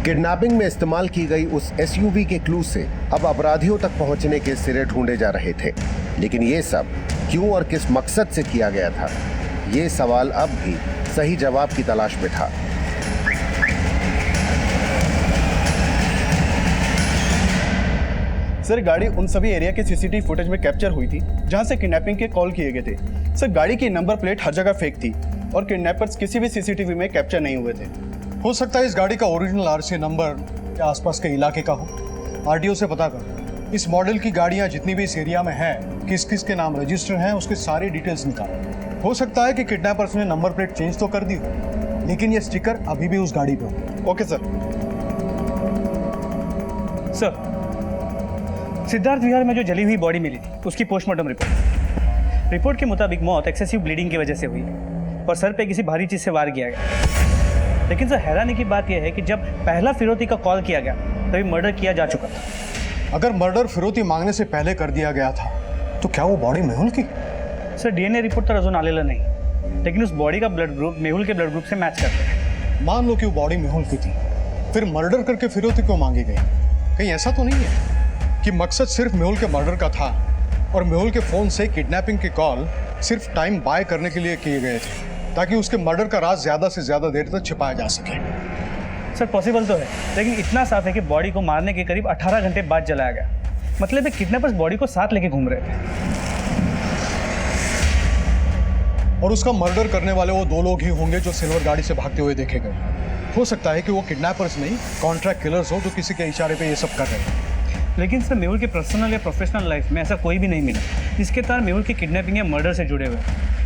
किडनैपिंग में इस्तेमाल की गई उस एसयूवी के क्लू से अब अपराधियों तक पहुंचने के सिरे ढूंढे जा रहे थे। लेकिन ये सब क्यों और किस मकसद से किया गया था, ये सवाल अब भी सही जवाब की तलाश में था। सर गाड़ी उन सभी एरिया के सीसीटीवी फुटेज में कैप्चर हुई थी जहां से किडनैपिंग के कॉल किए गए थे। सर गाड़ी की नंबर प्लेट हर जगह फेक थी और किडनैपर्स किसी भी सीसीटीवी में कैप्चर नहीं हुए थे। हो सकता है इस गाड़ी का ओरिजिनल आरसी नंबर या आसपास के इलाके का हो। आरटीओ से पता करो। इस मॉडल की गाड़ियां जितनी भी इस एरिया में हैं, किस किस के नाम रजिस्टर हैं, उसके सारी डिटेल्स निकालो। हो सकता है कि किडनैपर्स ने नंबर प्लेट चेंज तो कर दी हो, लेकिन ये स्टिकर अभी भी उस गाड़ी पे हो। Okay sir. सर, सिद्धार्थ विहार में जो जली हुई बॉडी मिली थी उसकी पोस्टमार्टम रिपोर्ट के मुताबिक मौत एक्सेसिव ब्लीडिंग की वजह से हुई और सर पे किसी भारी चीज से वार किया गया। लेकिन सर, हैरानी की बात यह है कि जब पहला फिरौती का कॉल किया गया तभी मर्डर किया जा चुका था। अगर मर्डर फिरौती मांगने से पहले कर दिया गया था तो क्या वो बॉडी मेहुल की? सर, डीएनए रिपोर्ट तो अजून आलेला नहीं, लेकिन उस बॉडी का ब्लड ग्रुप मेहुल के ब्लड ग्रुप से मैच करता है। मान लो कि वो बॉडी मेहुल की थी, फिर मर्डर करके फिरौती क्यों मांगी गई? कहीं ऐसा तो नहीं है कि मकसद सिर्फ मेहुल के मर्डर का था और मेहुल के फोन से किडनैपिंग के कॉल सिर्फ टाइम बाय करने के लिए किए गए थे ताकि उसके मर्डर का राज ज्यादा से ज्यादा देर तक छिपाया जा सके? सर, पॉसिबल तो है, लेकिन इतना साफ है कि बॉडी को मारने के करीब 18 घंटे बाद जलाया गया। मतलब है किडनैपर्स बॉडी को साथ लेके घूम रहे थे। और उसका मर्डर करने वाले वो दो लोग ही होंगे जो सिल्वर गाड़ी से भागते हुए देखे गए। हो सकता है कि वो किडनैपर्स नहीं, कॉन्ट्रैक्ट किलर्स हो जो किसी के इशारे पे ये सब कर रहे हैं। लेकिन सर, मेहुल के पर्सनल या प्रोफेशनल लाइफ में ऐसा कोई भी नहीं मिला जिसके तार मेहुल की किडनैपिंग या मर्डर से जुड़े हुए।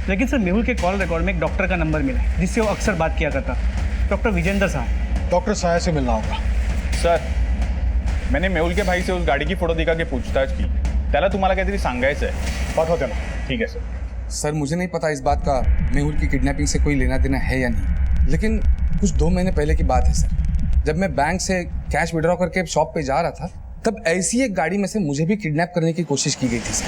लेकिन सर, मेहुल के कॉल रिकॉर्ड में एक डॉक्टर का नंबर मिला जिससे वो अक्सर बात किया करता, डॉक्टर विजेंद्र साहब। डॉक्टर साया से मिलना होगा। सर, मैंने मेहुल के भाई से उस गाड़ी की फोटो दिखा के पूछताछ की। त्याला तुम्हाला काहीतरी सांगायचं आहे। पाठवा त्याला। ठीक है सर। सर, मुझे नहीं पता इस बात का मेहुल की किडनैपिंग से कोई लेना देना है या नहीं, लेकिन कुछ 2 महीने पहले की बात है सर। जब मैं बैंक से कैश विड्रॉ करके शॉप पे जा रहा था तब ऐसी एक गाड़ी में से मुझे भी किडनैप करने की कोशिश की गई थी सर।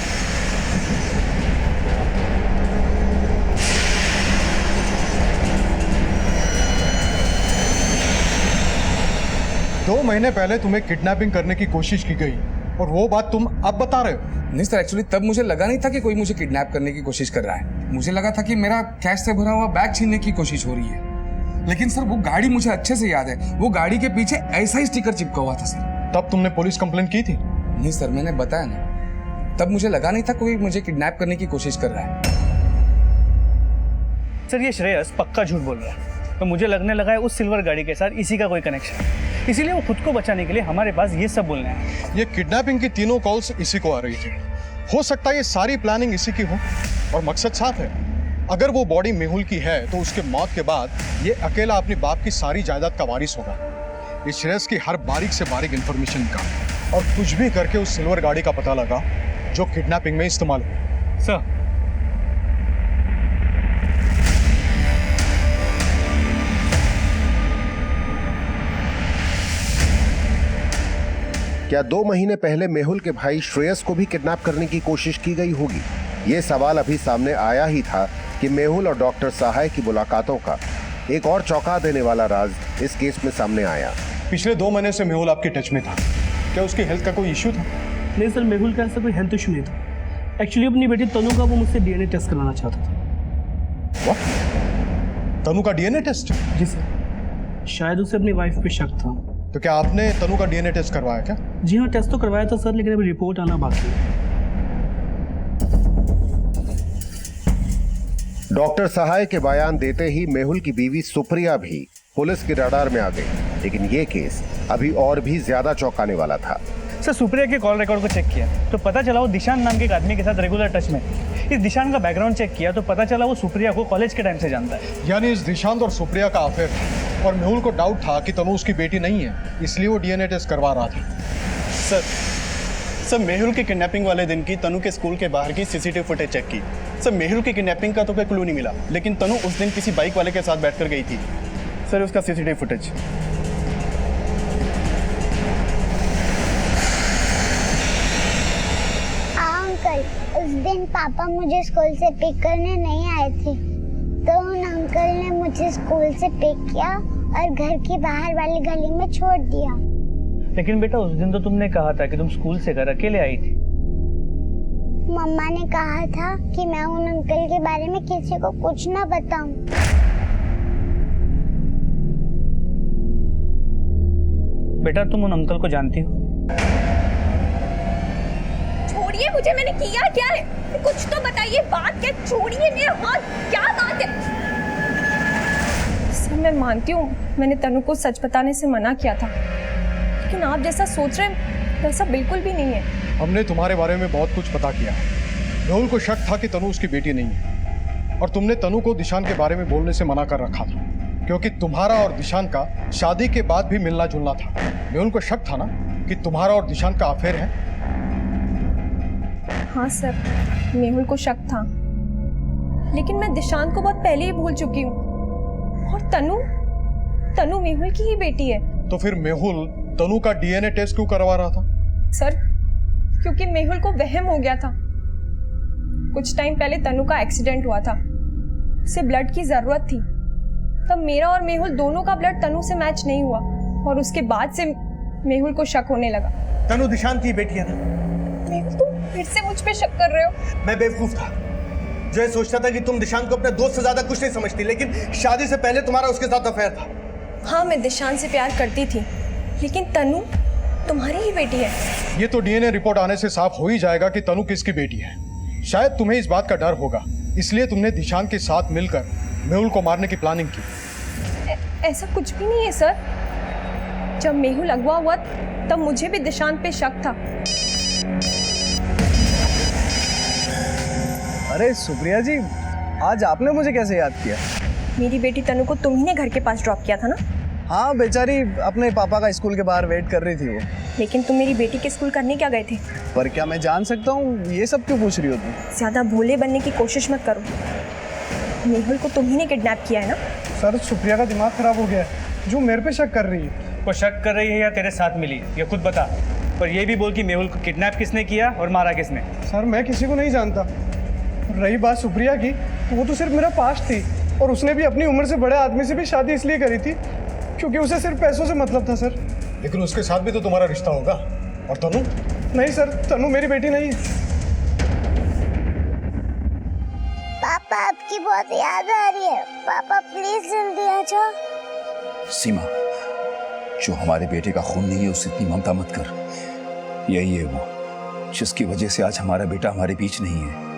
2 महीने पहले तुम्हें किडनैपिंग करने की कोशिश की गई और वो बात तुम अब बता रहे हो? नहीं सर, एक्चुअली तब मुझे लगा नहीं था कि कोई मुझे किडनैप करने की कोशिश कर रहा है। मुझे लगा था कि मेरा कैश से भरा हुआ बैग छीनने की कोशिश हो रही है। लेकिन सर, वो गाड़ी मुझे अच्छे से याद है। वो गाड़ी के पीछे ऐसा ही स्टिकर चिपका हुआ था सर। तब तुमने पुलिस कंप्लेंट की थी? नहीं सर, मैंने बताया ना, तब मुझे लगा नहीं था कोई मुझे किडनैप करने की कोशिश कर रहा है। सर, ये श्रेयस पक्का झूठ बोल रहा है। तो मुझे लगने लगा है उस सिल्वर गाड़ी के साथ इसी का कोई कनेक्शन है, इसीलिए वो खुद को बचाने के लिए हमारे पास ये सब बोलने हैं। ये किडनैपिंग की तीनों कॉल्स इसी को आ रही थी। हो सकता है ये सारी प्लानिंग इसी की हो और मकसद साफ है। अगर वो बॉडी मेहुल की है तो उसके मौत के बाद ये अकेला अपने बाप की सारी जायदाद का वारिस होगा। इस श्रेयस की हर बारीक से बारीक इंफॉर्मेशन का और कुछ भी करके उस सिल्वर गाड़ी का पता लगा जो किडनैपिंग में इस्तेमाल हुई। सर, क्या 2 महीने पहले मेहुल के भाई श्रेयस को भी किडनैप करने की कोशिश की गई होगी? ये सवाल अभी सामने आया ही था कि मेहुल और डॉक्टर सहाय की मुलाकातों का एक और चौंका देने वाला राज इस केस में सामने आया। पिछले 2 महीने से मेहुल आपके टच में था। क्या उसकी हेल्थ का कोई इश्यू था? नहीं सर, मेहुल का ऐसा कोई हेल्थ इशू नहीं था। एक्चुअली अपनी बेटी तनु का वो मुझसे डीएनए टेस्ट कराना चाहता था। What? तनु का डीएनए टेस्ट? जी सर, शायद उसे अपनी वाइफ पे शक था। तो क्या आपने तनु का डीएनए टेस्ट करवाया क्या? जी हाँ, टेस्ट तो करवाया था सर, लेकिन अभी रिपोर्ट आना बाकी है। डॉक्टर सहाय के बयान देते ही मेहुल की बीवी सुप्रिया भी पुलिस के रडार में आ गई। लेकिन ये केस अभी और भी ज्यादा चौंकाने वाला था। सर सुप्रिया के कॉल रिकॉर्ड को चेक किया तो पता चला वो दिशान नाम के एक आदमी के साथ रेगुलर टच में है। इस दिशान का बैकग्राउंड चेक किया तो पता चला वो सुप्रिया को कॉलेज के टाइम से जानता है। यानी इस दिशांत और सुप्रिया का अफेयर था और मेहुल को डाउट था कि तनु उसकी बेटी नहीं है, इसलिए वो डीएनए टेस्ट करवा रहा था। सर मेहुल की किडनैपिंग वाले दिन की तनु के स्कूल के बाहर की सीसीटीवी फुटेज चेक की। सर मेहुल की किडनैपिंग का तो कोई क्लू नहीं मिला, लेकिन तनु उस दिन किसी बाइक वाले के साथ बैठकर गई थी। सर उसका सीसीटीवी फुटेज। अंकल, उस दिन पापा मुझे स्कूल से पिक करने नहीं आए थे, तो उन अंकल ने मुझे स्कूल से पिक किया और घर के बाहर वाली गली में छोड़ दिया। लेकिन बेटा उस दिन तो तुमने कहा था कि तुम स्कूल से घर अकेले आई थी। मम्मा ने कहा था कि मैं उन अंकल के बारे में किसी को कुछ ना बताऊं। बेटा तुम उन अंकल को जानती हो? छोड़िए मुझे, मैंने किया क्या है? कुछ तो बताइए, बात क्या? छोड़िए मेरा हाथ, क्या बात है? सर मैं मानती हूँ मैंने तनु को सच बताने से मना किया था, लेकिन आप जैसा सोच रहे हैं वैसा बिल्कुल भी नहीं है। हमने तुम्हारे बारे में बहुत कुछ पता किया। मेहुल को शक था कि तनु उसकी बेटी नहीं है और तुमने तनु को दिशान के बारे में बोलने से मना कर रखा था, क्योंकि तुम्हारा और दिशान का शादी के बाद भी मिलना जुलना था। मेहुल को शक था ना कि तुम्हारा और दिशान का अफेयर है। हाँ सर, मेहुल को शक था, लेकिन मैं दिशांत को बहुत पहले ही भूल चुकी हूँ। और तनु मेहुल की ही बेटी है। तो फिर मेहुल तनु का डीएनए टेस्ट क्यों करवा रहा था? सर क्योंकि मेहुल को वहम हो गया था। कुछ टाइम पहले तनु का एक्सीडेंट हुआ था, उसे ब्लड की जरूरत थी। तब मेरा और मेहुल दोनों का ब्लड तनु से मैच नहीं हुआ और उसके बाद से मेहुल को शक होने लगा। तनु दिशांत की बेटी है ना? मेहुल तुम फिर से मुझ पे शक कर रहे हो? मैं बेवकूफ था जो ये सोचता था कि तुम दिशांत को अपने दोस्त से ज्यादा कुछ नहीं समझती, लेकिन शादी से पहले तुम्हारा उसके साथ अफेयर था। हाँ मैं दिशांत से प्यार करती थी, लेकिन तनु तुम्हारी ही बेटी है। ये तो डीएनए रिपोर्ट आने से साफ हो ही जाएगा कि तनु किसकी बेटी है। शायद तुम्हें इस बात का डर होगा, इसलिए तुमने दिशान के साथ मिलकर मेहुल को मारने की प्लानिंग की। ऐसा कुछ भी नहीं है सर। जब मेहुल अगवा हुआ तब मुझे भी दिशांत पे शक था। अरे सुप्रिया जी, आज आपने मुझे कैसे याद किया? मेरी बेटी तनु को तुम ही ने घर के पास ड्रॉप किया था ना? हाँ, बेचारी अपने पापा का स्कूल के बाहर वेट कर रही थी वो। लेकिन तुम मेरी बेटी के स्कूल करने क्या गए थे? पर क्या मैं जान सकता हूँ ये सब क्यों पूछ रही हो तुम? ज्यादा भोले बनने की कोशिश मत करो। मेहुल को तुम ही ने किडनैप किया है ना? सर सुप्रिया का दिमाग खराब हो गया है, जो मेरे पे शक कर रही है। वो शक कर रही है या तेरे साथ मिली, ये खुद बता। पर ये भी बोल कि मेहुल को किडनैप किसने किया और मारा किसने? सर मैं किसी को नहीं जानता। रही बात सुप्रिया की, तो वो तो सिर्फ मेरा पास्ट थी, और उसने भी अपनी उम्र से बड़े आदमी से भी शादी इसलिए करी थी क्योंकि उसे सिर्फ पैसों से मतलब था सर। लेकिन उसके साथ भी तो तुम्हारा रिश्ता होगा। और तनु? नहीं सर, तनु मेरी बेटी नहीं है। पापा आपकी बहुत याद आ रही है। पापा प्लीज जल्दी आ जाओ। सीमा, जो हमारे बेटे का खून नहीं है उससे इतनी ममता मत कर। यही है वो जिसकी वजह से आज हमारा बेटा हमारे बीच नहीं है।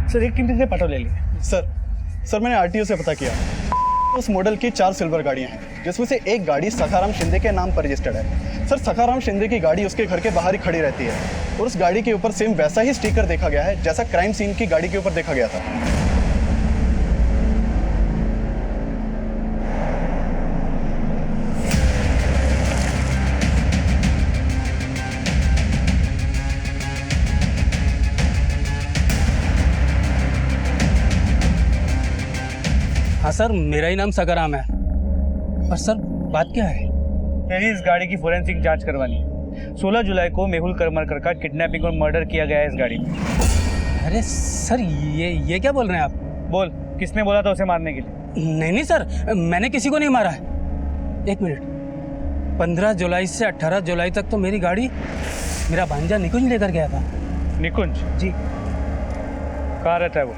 सर एक कितने से पटो ले लिए? सर मैंने आरटीओ से पता किया। उस मॉडल की 4 सिल्वर गाड़ियां हैं, जिसमें से एक गाड़ी सखाराम शिंदे के नाम पर रजिस्टर्ड है। सर सखाराम शिंदे की गाड़ी उसके घर के बाहर ही खड़ी रहती है और उस गाड़ी के ऊपर सेम वैसा ही स्टिकर देखा गया है जैसा क्राइम सीन की गाड़ी के ऊपर देखा गया था। हाँ सर, मेरा ही नाम सगाराम है। पर सर बात क्या है? मेरी इस गाड़ी की फोरेंसिक जांच करवानी है। 16 जुलाई को मेहुल करमरकर का किडनैपिंग और मर्डर किया गया है इस गाड़ी में। अरे सर ये क्या बोल रहे हैं आप? बोल, किसने बोला था उसे मारने के लिए? नहीं सर, मैंने किसी को नहीं मारा है। एक मिनट, 15 जुलाई से 18 जुलाई तक तो मेरी गाड़ी मेरा भांजा निकुंज लेकर गया था। निकुंज? जी। कहाँ रहता है वो?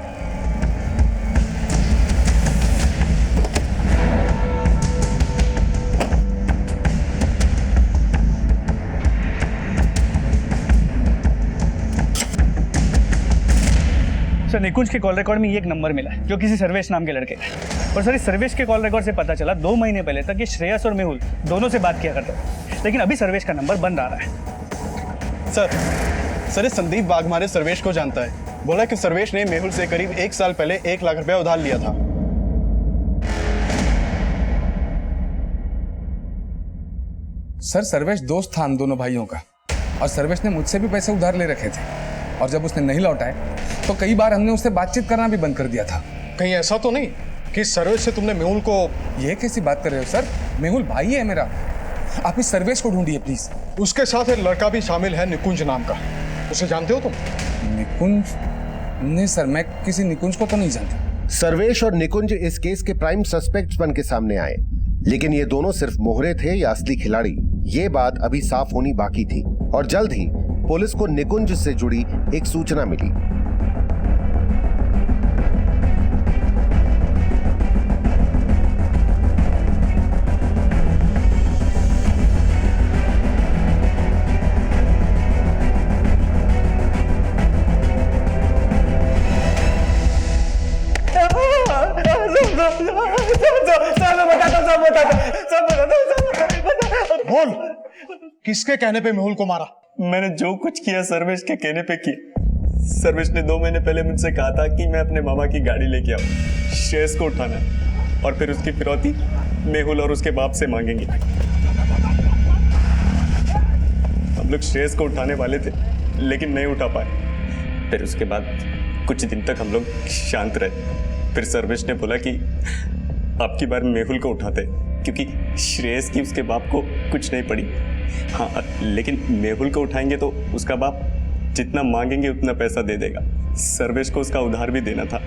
सर निकुंज के कॉल रिकॉर्ड में ये एक नंबर मिला है जो किसी सर्वेश नाम के लड़के का है। और सर इस सर्वेश के कॉल रिकॉर्ड से पता चला 2 महीने पहले तक ये श्रेयस और मेहुल दोनों से बात किया करते थे, लेकिन अभी सर्वेश का नंबर बंद आ रहा है। सर ये संदीप वाघमारे सर्वेश को जानता है। बोला कि सर्वेश ने मेहुल से करीब 1 साल पहले 1 लाख रुपया उधार लिया था। सर सर्वेश दोस्त था हम दोनों भाइयों का, और सर्वेश ने मुझसे भी पैसे उधार ले रखे थे, और जब उसने नहीं लौटाए तो कई बार हमने उससे बातचीत करना भी बंद कर दिया था। कहीं ऐसा तो नहीं कि सर्वेश से तुमने मेहुल को? ये कैसी बात कर रहे हो सर? मेहुल भाई है मेरा, आप इस सर्वेश को ढूंढिए प्लीज। उसके साथ एक लड़का भी शामिल है निकुंज नाम का, उसे जानते हो तुम? निकुंज? नहीं सर, मैं किसी निकुंज को तो नहीं जानता। सर्वेश और निकुंज इस केस के प्राइम सस्पेक्ट्स बन के सामने आए, लेकिन ये दोनों सिर्फ मोहरे थे या असली खिलाड़ी, ये बात अभी साफ होनी बाकी थी। और जल्द ही पुलिस को निकुंज से जुड़ी एक सूचना मिली। बोल, किसके कहने पे मेहुल को मारा? मैंने जो कुछ किया सर्वेश के कहने पे किया। सर्वेश ने 2 महीने पहले मुझसे कहा था कि मैं अपने मामा की गाड़ी लेके आऊं, श्रेयस को उठाना, और फिर उसकी फिरौती मेहुल और उसके बाप से मांगेंगे। हम लोग श्रेयस को उठाने वाले थे लेकिन नहीं उठा पाए। फिर उसके बाद कुछ दिन तक हम लोग शांत रहे। फिर सर्वेश ने बोला कि आपकी बार मेहुल को उठाते, क्योंकि श्रेयस की उसके बाप को कुछ नहीं पड़ी। हाँ, लेकिन मेहुल को उठाएंगे तो उसका बाप जितना मांगेंगे उतना पैसा दे देगा। सर्वेश को उसका उधार भी देना था,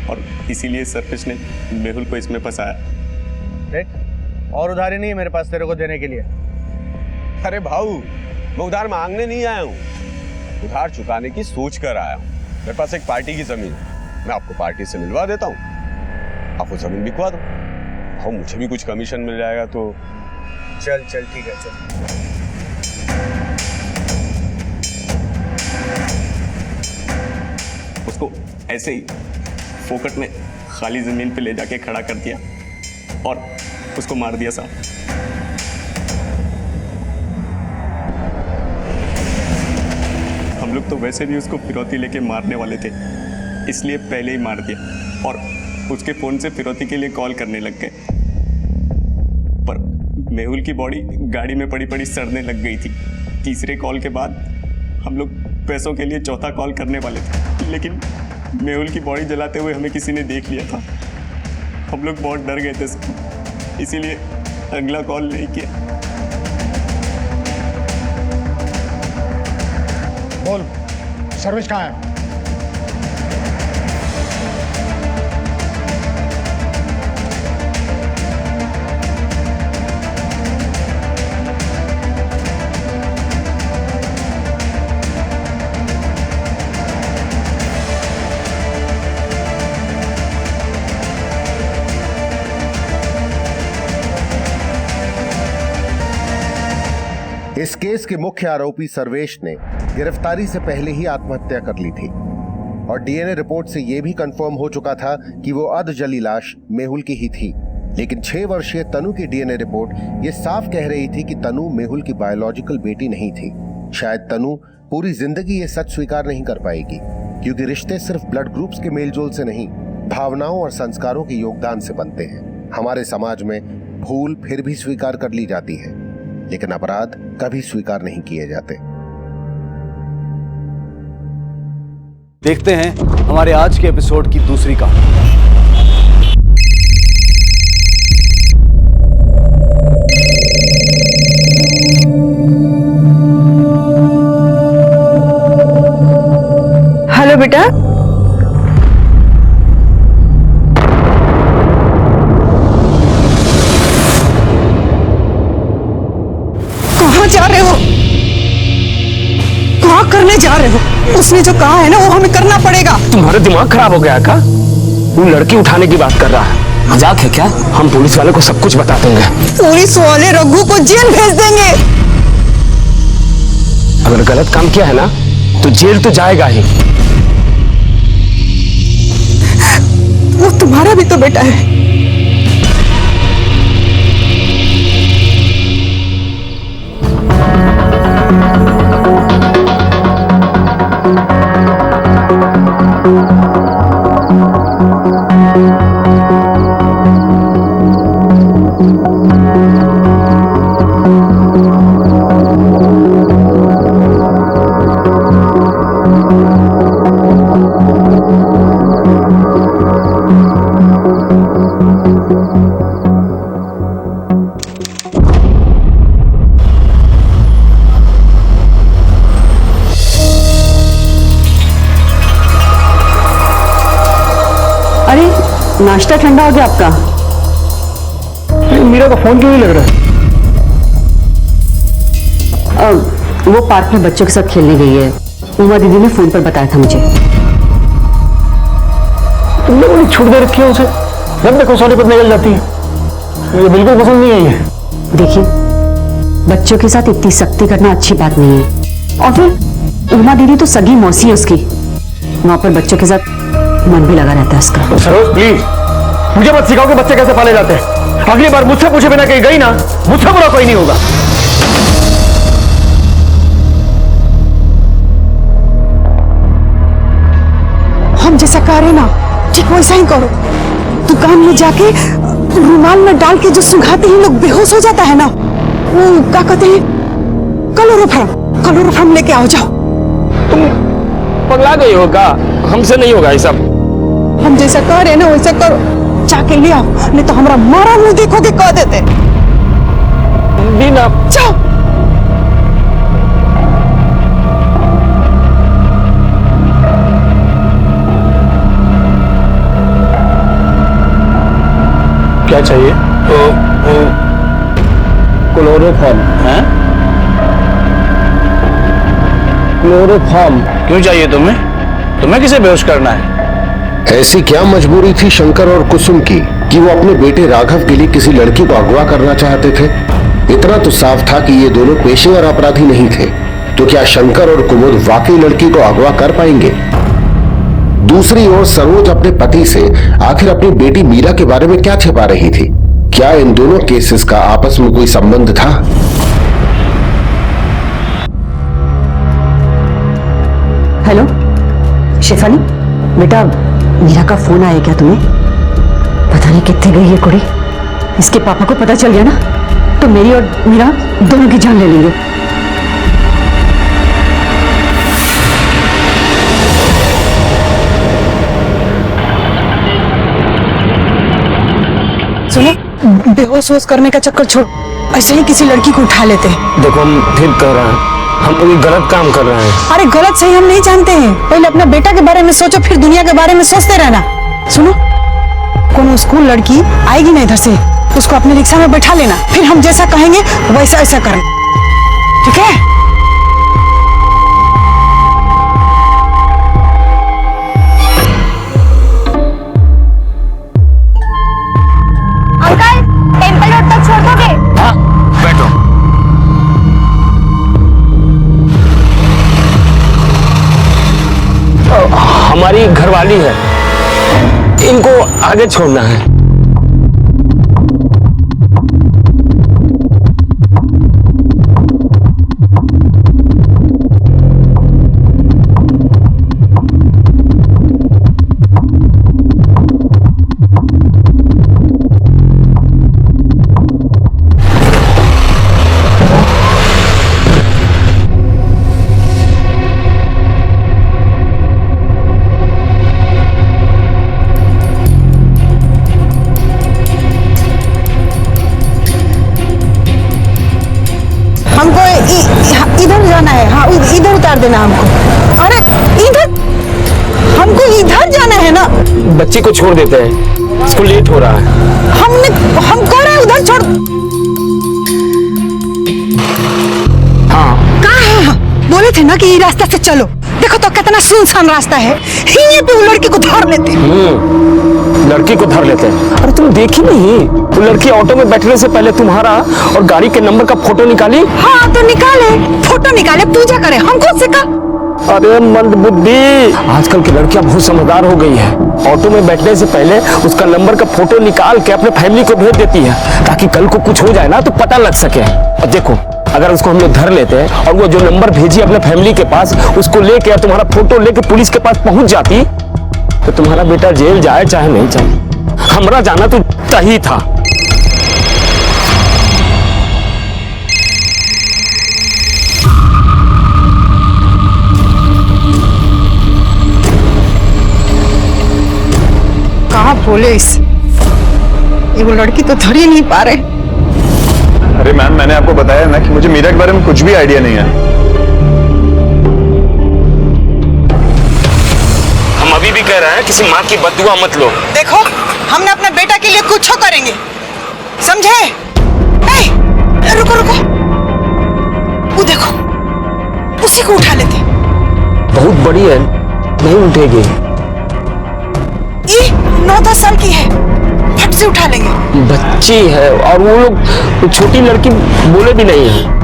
और इसीलिए सर्वेश ने मेहुल को इसमें फंसाया। देख, और उधारी नहीं है मेरे पास तेरे को देने के लिए। अरे भाऊ, मैं उधार मांगने नहीं आया हूँ, उधार चुकाने की सोच कर आया हूँ। मेरे पास एक पार्टी की जमीन है, मैं आपको पार्टी से मिलवा देता हूँ, आप वो जमीन बिकवा दो। भाऊ मुझे भी कुछ कमीशन मिल जाएगा तो। चल चल ठीक है, चल। उसको ऐसे ही फोकट में खाली जमीन पे ले जाके खड़ा कर दिया और उसको मार दिया साहब। हम लोग तो वैसे भी उसको फिरौती लेके मारने वाले थे, इसलिए पहले ही मार दिया, और उसके फोन से फिरौती के लिए कॉल करने लग गए। पर मेहुल की बॉडी गाड़ी में पड़ी पड़ी सड़ने लग गई थी। तीसरे कॉल के बाद हम लोग पैसों के लिए चौथा कॉल करने वाले थे, लेकिन मेहुल की बॉडी जलाते हुए हमें किसी ने देख लिया था। हम लोग बहुत डर गए थे, इसीलिए अगला कॉल नहीं किया। बोल, सर्वेश कहाँ है? इस केस के मुख्य आरोपी सर्वेश ने गिरफ्तारी से पहले ही आत्महत्या कर ली थी, और डीएनए रिपोर्ट से यह भी कंफर्म हो चुका था कि वो अधजली लाश मेहुल की ही थी। लेकिन 6 वर्षीय तनु की डीएनए रिपोर्ट ये साफ कह रही थी कि तनु मेहुल की बायोलॉजिकल बेटी नहीं थी। शायद तनु पूरी जिंदगी ये सच स्वीकार नहीं कर पाएगी, क्योंकि रिश्ते सिर्फ ब्लड ग्रुप्स के मेलजोल से नहीं, भावनाओं और संस्कारों के योगदान से बनते हैं। हमारे समाज में भूल फिर भी स्वीकार कर ली जाती है, लेकिन अपराध कभी स्वीकार नहीं किए जाते। देखते हैं हमारे आज के एपिसोड की दूसरी कहानी। हेलो बेटा, कहाँ जा रहे हो? क्या करने जा रहे हो? उसने जो कहा है ना वो हमें करना पड़ेगा। तुम्हारा दिमाग खराब हो गया का? वो लड़की उठाने की बात कर रहा है। मजाक है क्या? हम पुलिस वाले को सब कुछ बता देंगे। पुलिस वाले रघु को जेल भेज देंगे। अगर गलत काम किया है ना तो जेल तो जाएगा ही। वो तुम्हारा भी तो बेटा है। नाश्ता ठंडा हो गया आपका? मीरा का फोन क्यों नहीं लग रहा है? वो पार्क में बच्चों के साथ खेलने गई है। उमा दीदी ने फोन पर बताया था मुझे। तुम लोगों ने छूट दे रखी है उसे, जब देखो सोनीपत निकल जाती है। मुझे बिल्कुल पसंद नहीं आई है। देखिए, बच्चों के साथ इतनी सख्ती करना अच्छी बात नहीं है। और फिर उमा दीदी तो सगी मौसी है उसकी, वहां पर बच्चों के साथ मन भी लगा रहता है उसका। सरोज प्लीज, मुझे मत सिखाओ कि बच्चे कैसे पाले जाते हैं। अगली बार मुझसे पूछे बिना कहीं गई ना, मुझसे बुरा कोई नहीं होगा। हम जैसा कह रहे ना, ठीक वैसा ही करो। दुकान में जाके रुमाल में डाल के जो सुंघाते ही लोग बेहोश हो जाता है ना, वो क्या कहते हैं, क्लोरोफॉर्म लेके आओ जाओ। तुम पगला गई हो क्या? हमसे नहीं होगा ये सब। हम जैसा कह रहे ना वैसा करो, जाके ले आओ, नहीं तो हमारा मारा मुंह देखोगे कह देते। दीना जाओ। क्या चाहिए? क्लोरोफॉर्म है? क्लोरोफॉर्म क्यों चाहिए तुम्हें? तुम्हें किसे बेहोश करना है? ऐसी क्या मजबूरी थी शंकर और कुसुम की कि वो अपने बेटे राघव के लिए किसी लड़की को अगवा करना चाहते थे? इतना तो साफ था कि ये दोनों पेशेवर अपराधी नहीं थे, तो क्या शंकर और कुमुद वाकई लड़की को अगवा कर पाएंगे? दूसरी ओर सरोज अपने पति से आखिर अपनी बेटी मीरा के बारे में क्या छिपा रही थी? क्या इन दोनों केसेस का आपस में कोई संबंध था? हेलो शेफाली, बेटा मीरा का फोन आया क्या तुम्हें? पता नहीं कितने गई है कुड़ी। इसके पापा को पता चल गया ना, तो मेरी और मीरा दोनों की जान ले लेंगे। सुनो, बेहोश करने का चक्कर छोड़, ऐसे ही किसी लड़की को उठा लेते हैं। देखो, हम फिर कह रहे हैं, हम कोई गलत काम कर रहे हैं। अरे गलत सही हम नहीं जानते हैं, पहले अपना बेटा के बारे में सोचो, फिर दुनिया के बारे में सोचते रहना। सुनो, कोनो स्कूल लड़की आएगी ना इधर से, उसको अपने रिक्शा में बैठा लेना, फिर हम जैसा कहेंगे वैसा ऐसा करना, ठीक है? अंकल, टेंपल रोड तक छोड़ दोगे? हाँ, बैठो। हमारी घरवाली है, इनको आगे छोड़ना है। इधर जाना है। हाँ, इधर उतार देना हमको। अरे इधर, हमको इधर जाना है ना। बच्ची को छोड़ देते हैं, इसको लेट हो रहा है। हम कह रहे हैं उधर छोड़। हाँ, कहाँ है? हाँ, बोले थे ना कि ये रास्ता से चलो। देखो तो कितना सुनसान रास्ता है, यहीं पे वो लड़की को धर लेते हैं। लड़की को धर लेते हैं? अरे तुम देखी नहीं, वो लड़की ऑटो में बैठने से पहले तुम्हारा और गाड़ी के नंबर का फोटो निकाली। हाँ तो निकाले, फोटो निकाले, पूजा करे, हम खुद से का। अरे मंद बुद्धि, आजकल की लड़कियां बहुत समझदार हो गई है। ऑटो में बैठने से पहले उसका नंबर का फोटो निकाल के अपने फैमिली को भेज देती है, ताकि कल को कुछ हो जाए ना तो पता लग सके। और देखो, अगर उसको हम लोग धर लेते हैं और वो जो नंबर भेजी अपने फैमिली के पास, उसको लेके तुम्हारा फोटो लेके पुलिस के पास पहुंच जाती, तो तुम्हारा बेटा जेल जाए चाहे नहीं जाए, हमरा जाना तो चाहिए था। कहाँ पुलिस? ये वो लड़की तो धर ही नहीं पा रहे। अरे मैम, मैंने आपको बताया ना कि मुझे मीरा के बारे में कुछ भी आइडिया नहीं है। हम अभी भी कह रहे हैं किसी माँ की बददुआ मत लो। देखो, हमने अपने बेटा के लिए कुछ करेंगे, समझे? रुको रुको, वो देखो, उसी को उठा लेते। बहुत बड़ी है, नहीं उठेगी। ये 9-10 साल की है, फट से उठा लेंगे। बच्ची है और वो लोग छोटी लड़की बोले भी नहीं है।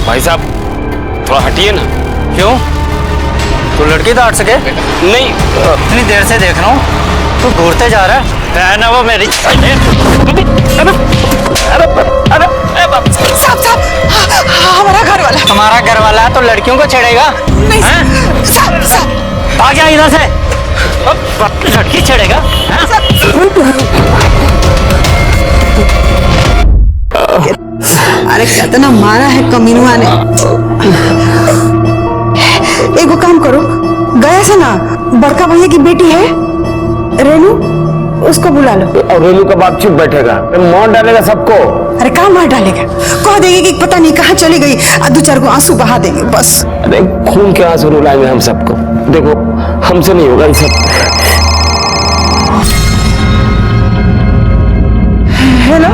भाई साहब, थोड़ा हटिए ना। क्यों? तो लड़की तो हट सके? नहीं, इतनी देर से देख रहा हूँ, तू घूरते जा रहा है ना। वो मेरी हमारा घर वाला। तुम्हारा घर वाला तो लड़कियों को छेड़ेगा? नहीं भाग जा इधर से। लड़की छेड़ेगा? अरे कितना मारा है कमीनुआ ने। एक काम करो, गया से ना बड़का भैया की बेटी है रेनू, उसको बुला लो। और रेनू का बाप चुप बैठेगा, मार डालेगा सबको। अरे कहाँ मार डालेगा, कह देंगे कि पता नहीं कहाँ चली गई, 2-4 को आंसू बहा देंगे बस। अरे खून के आंसू रुलाएंगे हम सबको। देखो, हमसे नहीं होगा ये सब। हेलो,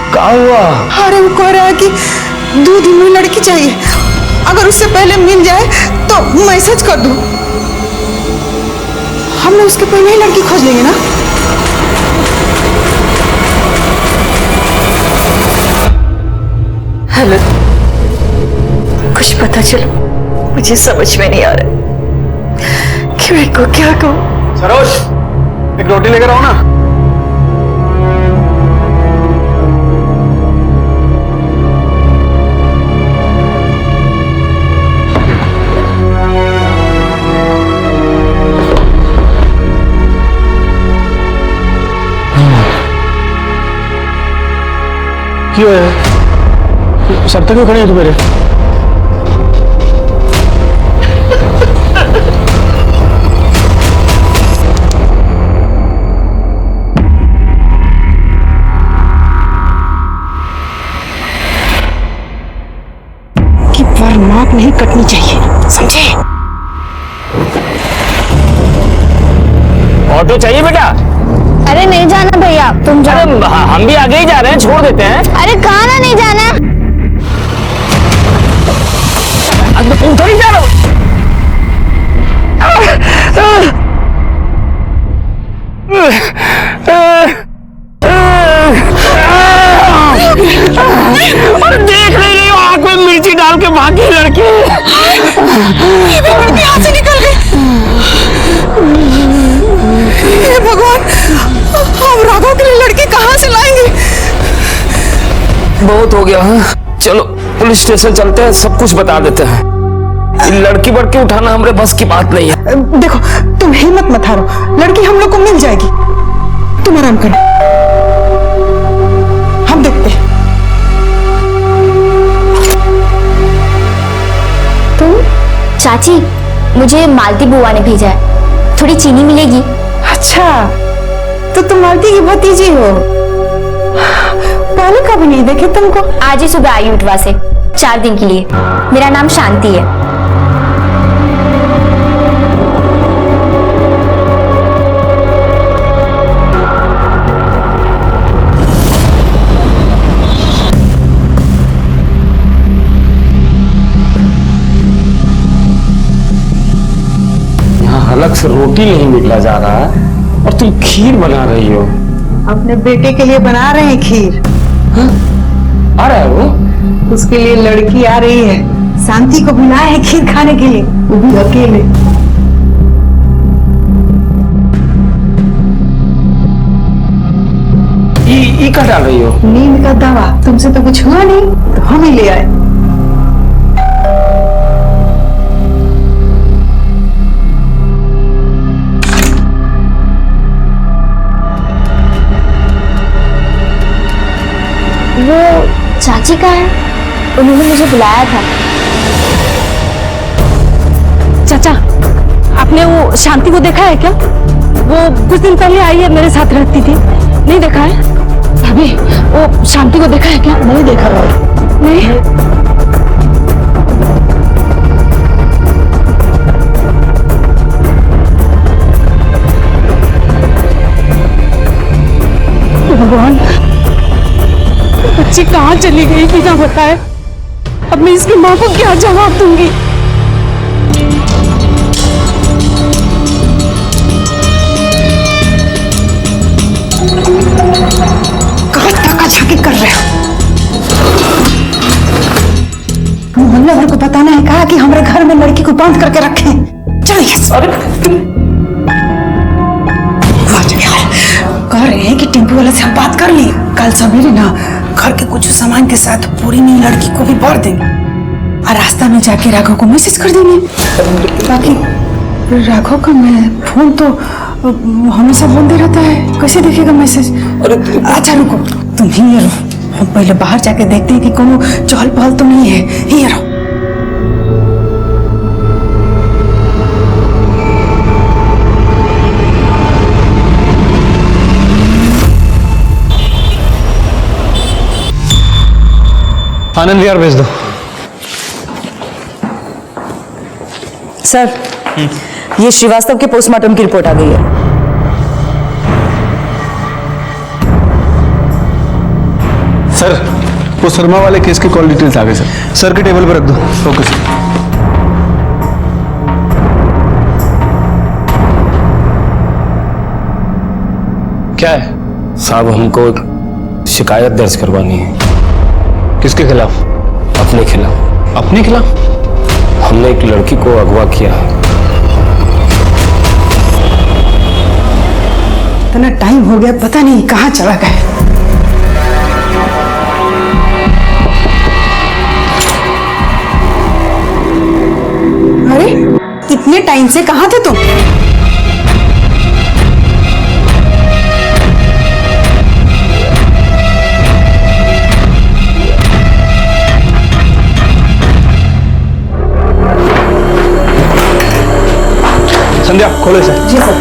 क्या हुआ? अरे वो कह रहा है कि 2 दिन में लड़की चाहिए, अगर उससे पहले मिल जाए तो मैसेज कर दो। हम लोग उसके पहले ही लड़की खोज लेंगे ना। हेलो, कुछ पता चलो, मुझे समझ में नहीं आ रहा कि मैं को क्या कहूँ। सरोज, एक रोटी लेकर आओ ना। क्यों है? सब तक क्यों खड़े हैं तुम मेरे? कि बर्माक नहीं कटनी चाहिए, समझे? ऑटो चाहिए बेटा? अरे नहीं जाना भैया, तुम जाओ। अरे हम भी आगे ही जा रहे हैं, छोड़ देते हैं। अरे कहाँ ना नहीं जाना। उधर ही जा रहा हूँ। देख रही हो, आंख में मिर्ची डाल के भागी लड़की। यहाँ से निकल गई। हे भगवान, हम राघव के लिए लड़की कहाँ से लाएंगे? बहुत हो गया। चलो पुलिस स्टेशन चलते हैं, सब कुछ बता देते हैं। लड़की बड़की उठाना हमारे बस की बात नहीं है। देखो, तुम हिम्मत मत हारो, लड़की हम लोग को मिल जाएगी, तुम आराम करो। देखते हैं। तुम? चाची, मुझे मालती बुआ ने भेजा है, थोड़ी चीनी मिलेगी? अच्छा, तो तुम मालती की भतीजी हो। पहले कभी नहीं देखे तुमको। आज ही सुबह आई उठवा से, 4 दिन के लिए। मेरा नाम शांति है। अलग से रोटी नहीं निकला जा रहा है और तुम खीर बना रही हो। अपने बेटे के लिए बना रहे हैं खीर। हाँ? आ रहा है वो? उसके लिए लड़की आ रही है, शांति को बुलाया है खीर खाने के लिए, वो भी अकेले। ई क्या डाल रही हो? नींद का दवा। तुमसे तो कुछ हुआ नहीं तो हम ही ले आए। वो चाची का है, उन्होंने मुझे बुलाया था। चाचा, आपने वो शांति को देखा है क्या? वो कुछ दिन पहले आई है, मेरे साथ रहती थी। नहीं देखा है? भाभी, वो शांति को देखा है क्या? नहीं देखा भाई। नहीं। भगवान, बच्ची कहाँ चली गई बिना बताए? अब मैं इसकी माँ को क्या जवाब दूंगी? कहाँ ताका झाकी कर रहे हो? मोहल्ले भर को बताना है कहा कि हमारे घर में लड़की को बांध करके रखे। कह रहे हैं कि टेम्पो वाले से हम बात कर ली, कल सवेरे ना घर के कुछ सामान के साथ पूरी नई लड़की को भी भर देंगे और रास्ता में जाके राघव को मैसेज कर देंगे। बाकी राघव का मैं फोन तो हमेशा बोलते रहता है, कैसे देखेगा मैसेज? अच्छा रुको, तुम ही रहो, हम पहले बाहर जाके देखते हैं कि कोनो चहल पहल तो नहीं है। ही रहो। आनंद विहार भेज दो। सर, ये श्रीवास्तव के पोस्टमार्टम की रिपोर्ट आ गई है। सर, वो शर्मा वाले केस की कॉल डिटेल्स आ गए सर। सर के टेबल पर रख दो। Okay sir. क्या है साहब? हमको शिकायत दर्ज करवानी है। किसके खिलाफ? अपने खिलाफ। अपने खिलाफ? हमने एक लड़की को अगवा किया है। इतना टाइम हो गया, पता नहीं कहाँ चला गया। अरे इतने टाइम से कहाँ थे तुम? संध्या, खोलो इसे। जी सर।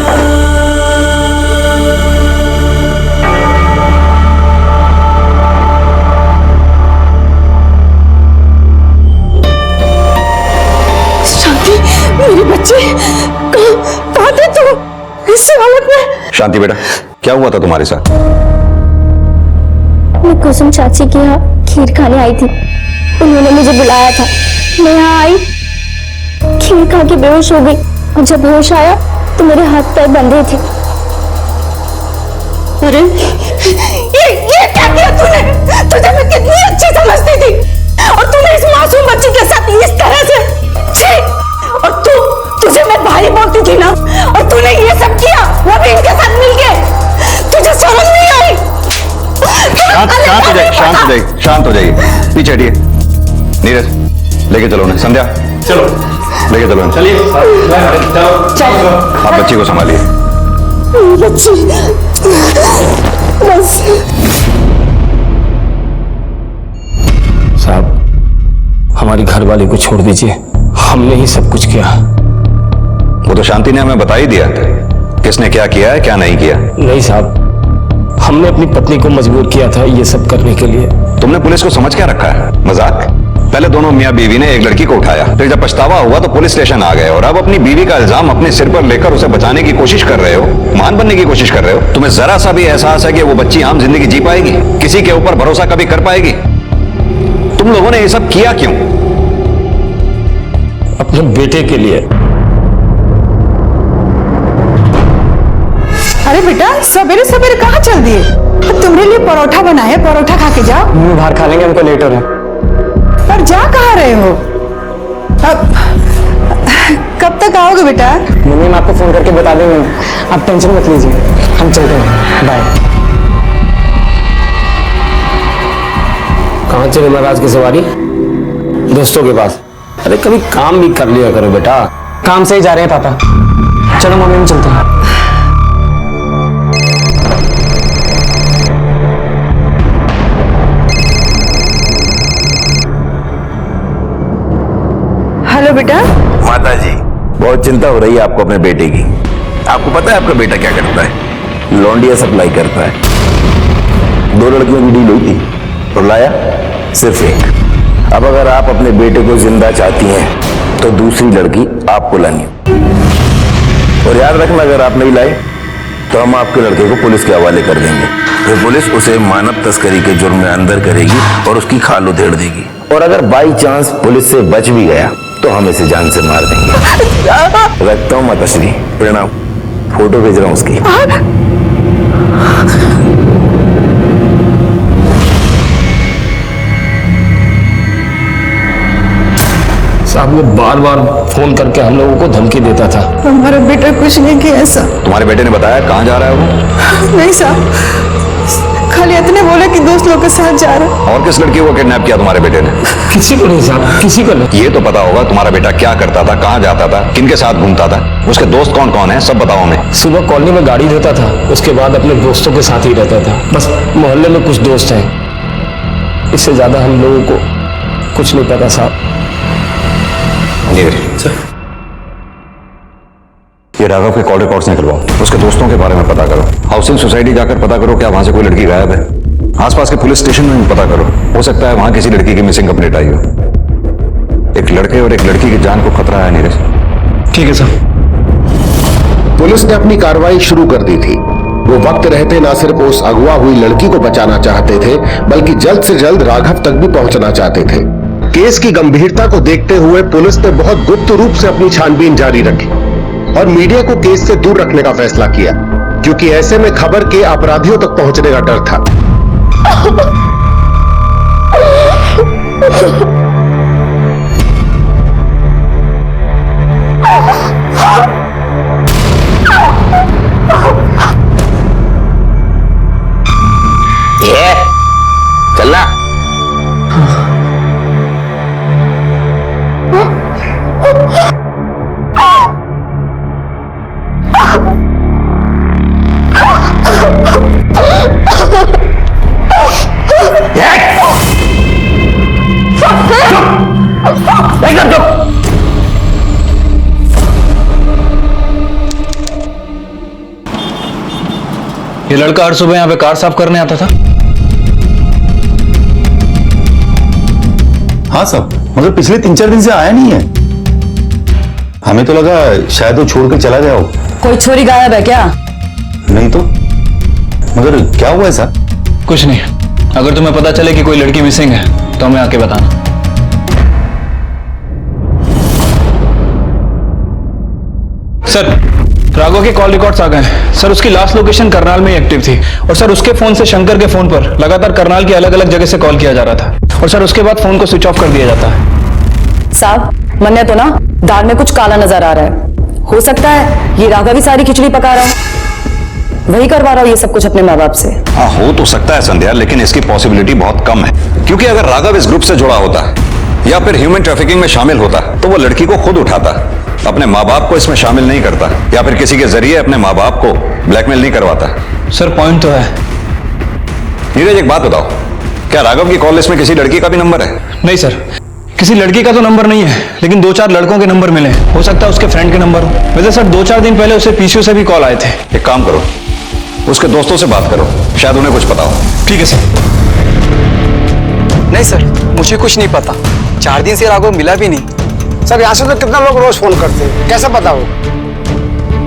शांति, मेरे बच्चे, कहाँ थे तुम इस हालत में? शांति बेटा, क्या हुआ था तुम्हारे साथ? मैं कुसुम चाची के यहाँ खीर खाने आई थी, उन्होंने मुझे बुलाया था। मैं यहाँ आई, खीर खा के बेहोश हो गई और जब होश आया तो मेरे हाथ पैर बंधे थे। अरे ये क्या किया तूने? तुझे मैं कितनी अच्छी समझती थी और तूने इस मासूम बच्ची के साथ इस तरह से। छी! और तुझे मैं भाई बोलती थी ना, और तूने ये सब किया, वो भी इनके साथ मिलके। तुझे समझ नहीं आई? शांत हो जाइए। पीछे हटिए। नीरज, लेके चलो उन्हें। संध्या, चलो लेके चलो। चलिए, आप बच्ची को संभालिए। बच्ची, बस। हमारी घरवाली को छोड़ दीजिए, हमने ही सब कुछ किया। वो तो शांति ने हमें बता ही दिया किसने क्या किया है क्या नहीं किया। नहीं साहब, हमने अपनी पत्नी को मजबूर किया था ये सब करने के लिए। तुमने पुलिस को समझ क्या रखा है? मजाक। पहले दोनों मियां बीवी ने एक लड़की को उठाया, फिर जब पछतावा हुआ तो पुलिस स्टेशन आ गए और अब अपनी बीवी का इल्जाम अपने सिर पर लेकर उसे बचाने की कोशिश कर रहे हो, महान बनने की कोशिश कर रहे हो। तुम्हें जरा सा भी एहसास है कि वो बच्ची आम जिंदगी जी पाएगी, किसी के ऊपर भरोसा कभी कर पाएगी? तुम लोगों ने ये सब किया क्यों? अपने बेटे के लिए। अरे बेटा, सवेरे सवेरे कहाँ चल दिए? तुम्हारे लिए परोठा बनाए, परोठा खा के जाओ। बाहर खा लेंगे, हमको लेट हो रहा है। पर जा कहाँ रहे हो? अब कब तक आओगे बेटा? मम्मी, मैं आपको फोन करके बता देंगे, आप टेंशन मत लीजिए, हम चलते हैं, बाय। कहाँ चले महाराज की सवारी? दोस्तों के पास। अरे कभी काम भी कर लिया करो बेटा। काम से ही जा रहे हैं पापा। चलो मम्मी, हम चलते हैं। हेलो बेटा। माता जी, बहुत चिंता हो रही है आपको अपने बेटे की। आपको पता है आपका बेटा क्या करता है? लौंडिया सप्लाई करता है। 2 लड़कियों की डील हुई थी और लाया सिर्फ एक। अब अगर आप अपने बेटे को जिंदा चाहती हैं तो दूसरी लड़की आपको लानी है। और याद रखना, अगर आप नहीं लाए तो हम आपके लड़के को पुलिस के हवाले कर देंगे। फिर पुलिस उसे मानव तस्करी के जुर्म में अंदर करेगी और उसकी खाल उधेड़ देगी। और अगर बाई चांस पुलिस से बच भी गया तो हम इसे जान से मार देंगे। रखता हूँ माताश्री, प्रणाम। फोटो भेज रहा हूँ उसकी। साहब, वो बार बार फोन करके हम लोगों को धमकी देता था। हमारा बेटा कुछ नहीं किया ऐसा। तुम्हारे बेटे ने बताया कहाँ जा रहा है वो? नहीं साहब, खाली इतने बोले कि दोस्त लोग के साथ जा रहा है। और किस लड़की को किडनैप किया तुम्हारे बेटे ने? किसी को नहीं साहब, किसी को नहीं। ये तो पता होगा तुम्हारा बेटा क्या करता था, कहाँ जाता था, किनके साथ घूमता था, उसके दोस्त कौन कौन है, सब बताओ हमें। सुबह कॉलोनी में गाड़ी धोता था, उसके बाद अपने दोस्तों के साथ ही रहता था। बस मोहल्ले में कुछ दोस्त हैं, इससे ज्यादा हम लोगों को कुछ नहीं पता साहब। ये राघव के कॉल रिकॉर्ड्स निकलवाओ, उसके दोस्तों के बारे में पता करो, हाउसिंग सोसाइटी जाकर पता करो क्या वहां से कोई लड़की गायब है। आसपास के पुलिस स्टेशन में भी पता करो, हो सकता है वहां किसी लड़की की मिसिंग कंप्लेंट आई हो। एक लड़के और एक लड़की की जान को खतरा है नीरज। ठीक है सर। पुलिस ने अपनी कार्रवाई शुरू कर दी थी। वो वक्त रहते न सिर्फ उस अगवा हुई लड़की को बचाना चाहते थे, बल्कि जल्द से जल्द राघव तक भी पहुंचना चाहते थे। केस की गंभीरता को देखते हुए पुलिस ने बहुत गुप्त रूप से अपनी छानबीन जारी रखी और मीडिया को केस से दूर रखने का फैसला किया, क्योंकि ऐसे में खबर के अपराधियों तक पहुंचने का डर था। ये चलना। ये लड़का हर सुबह यहाँ पे कार साफ करने आता था। हाँ साहब, मगर पिछले 3-4 दिन से आया नहीं है। हमें तो लगा शायद वो छोड़ के चला गया हो। कोई छोरी गायब है क्या? नहीं तो, मगर क्या हुआ है सर? कुछ नहीं, अगर तुम्हें पता चले कि कोई लड़की मिसिंग है तो हमें आके बताना। सर, राघव के कॉल रिकॉर्ड्स आ गए हैं। सर, उसकी लास्ट लोकेशन करनाल में ही एक्टिव थी और सर उसके फोन से शंकर के फोन पर लगातार करनाल की अलग अलग जगह से कॉल किया जा रहा था और सर उसके बाद फोन को स्विच ऑफ कर दिया जाता है। साहब, मन्ने तो ना दाल में कुछ काला नजर आ रहा है। हो सकता है ये राघव ही सारी खिचड़ी पका रहा है, वही करवा रहा हो ये सब कुछ अपने माँ बाप से। हाँ, हो तो सकता है संध्या, लेकिन इसकी पॉसिबिलिटी बहुत कम है, क्योंकि अगर राघव इस ग्रुप से जुड़ा होता या फिर ह्यूमन ट्रैफिकिंग में शामिल होता तो वो लड़की को खुद उठाता, अपने माँ बाप को इसमें शामिल नहीं करता या फिर किसी के जरिए अपने माँ बाप को ब्लैकमेल नहीं करवाता। सर, पॉइंट तो है। नीरज, एक बात बताओ, क्या राघव की कॉल लिस्ट में किसी लड़की का भी नंबर है? नहीं सर, किसी लड़की का तो नंबर नहीं है, लेकिन 2-4 लड़कों के नंबर मिले। हो सकता है उसके फ्रेंड के नंबर हो। वैसे सर 2-4 दिन पहले उसे पीसीओ से भी कॉल आए थे। एक काम करो, उसके दोस्तों से बात करो, शायद उन्हें कुछ पता हो। ठीक है सर। नहीं सर, मुझे कुछ नहीं पता। 4 दिन से राघव मिला भी नहीं। सर यहाँ से तो कितना लोग रोज फोन करते हैं, कैसे पता हो?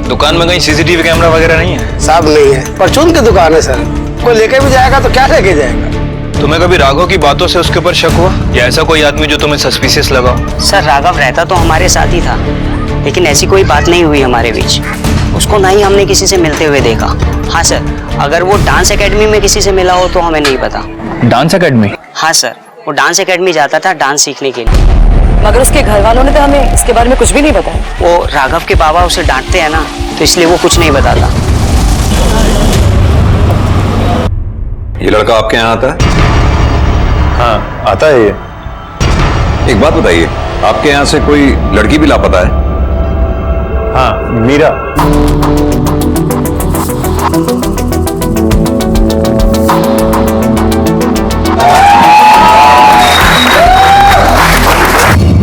दुकान में कहीं सीसीटीवी कैमरा वगैरह नहीं है? साहब नहीं है, परचून की दुकान है सर। कोई लेके भी जाएगा तो क्या लेके जाएगा? तुम्हें कभी राघव की बातों से उसके ऊपर शक हुआ, या ऐसा कोई आदमी जो तुम्हें सस्पिशियस लगा? सर राघव रहता तो हमारे साथ ही था, लेकिन ऐसी कोई बात नहीं हुई हमारे बीच। उसको ना ही हमने किसी से मिलते हुए देखा। हाँ सर, अगर वो डांस एकेडमी में किसी से मिला हो तो हमें नहीं पता। Dance academy? हाँ सर, वो डांस एकेडमी जाता था डांस सीखने के लिए। मगर उसके घर वालों ने तो हमें इसके बारे में कुछ भी नहीं बताया। वो राघव के बाबा उसे डांटते हैं ना, तो इसलिए वो कुछ नहीं बताता। ये लड़का आपके यहाँ आता है? हाँ आता है ये। एक बात बताइए, आपके यहाँ से कोई लड़की भी लापता है? हाँ, मीरा।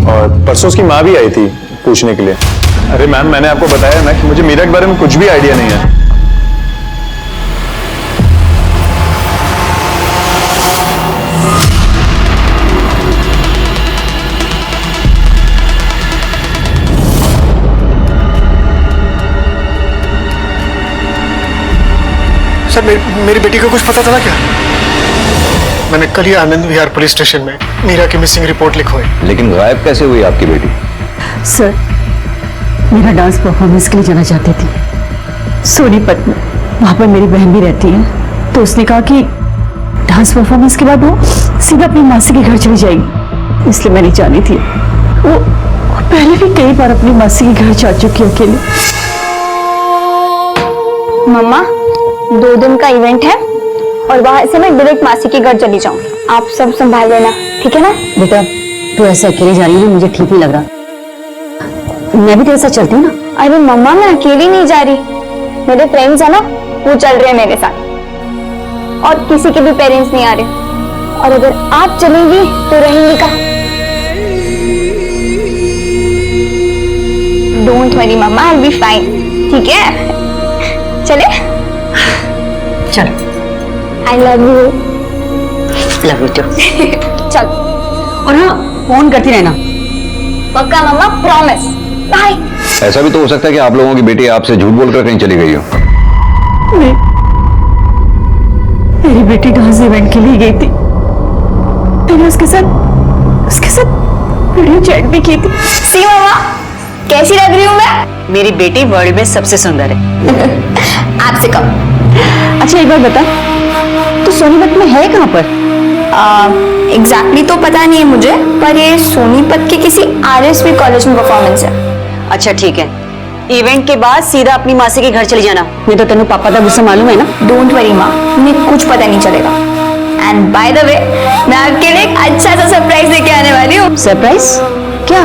और परसों उसकी माँ भी आई थी पूछने के लिए। अरे मैम, मैंने आपको बताया ना कि मुझे मीरा के बारे में कुछ भी आइडिया नहीं है। सर मेरी बेटी को कुछ पता चला क्या? मैंने कल ही आनंद विहार पुलिस स्टेशन में मीरा की मिसिंग रिपोर्ट लिखवाई। लेकिन गायब कैसे हुई आपकी बेटी? सर, मेरा डांस परफॉर्मेंस के लिए जाना चाहती थी सोनीपत में। वहां पर मेरी बहन भी रहती है, तो उसने कहा कि डांस परफॉर्मेंस के बाद वो सीधा अपनी मासी के घर चली जाएगी, इसलिए मैं नहीं जानी थी। वो पहले भी कई बार अपनी मासी के घर जा चुकी है अकेले। मम्मा, 2 दिन का इवेंट है और वहां से मैं डायरेक्ट मासी के घर चली जाऊंगी। आप सब संभाल लेना, ठीक है ना? बेटा, तू ऐसे अकेले जा रही है, मुझे ठीक नहीं लग रहा। मैं भी तेरे साथ चलती हूँ ना। अरे मम्मा, मैं अकेली नहीं जा रही, मेरे फ्रेंड्स है ना, वो चल रहे हैं मेरे साथ, और किसी के भी पेरेंट्स नहीं आ रहे। और अगर आप चलेंगी तो रहेंगी कहाँ? Don't worry mamma, I will be fine, ठीक है? चले? चल। I love you. Love you too. चल। और हाँ, फोन करती रहना। पक्का मम्मा, प्रॉमिस। बाय। ऐसा भी तो हो सकता है कि आप लोगों की बेटी आपसे झूठ बोलकर कहीं चली गई हो। नहीं, मेरी बेटी डांस इवेंट के लिए गई थी। मैंने उसके साथ वीडियो चैट भी की थी। सी मम्मा, कैसी लग रही हूँ मैं? मेरी बेटी वर्ल्ड में सबसे सुंदर है। आपसे कम। अच्छा एक बार बता, तू सोनीपत में है कहाँ पर? एग्जैक्टली तो पता नहीं है मुझे, पर ये सोनीपत के किसी RSV कॉलेज में परफॉर्मेंस है। अच्छा ठीक है, इवेंट के बाद सीधा अपनी मासी के घर चली जाना, नहीं तो तेनू पापा का गुस्सा मालूम है ना। डोंट वरी माँ, मुझे कुछ पता नहीं चलेगा। एंड बाय द वे, मैं आपके लिए एक अच्छा सा सरप्राइज लेके आने वाली हूँ। सरप्राइज? क्या?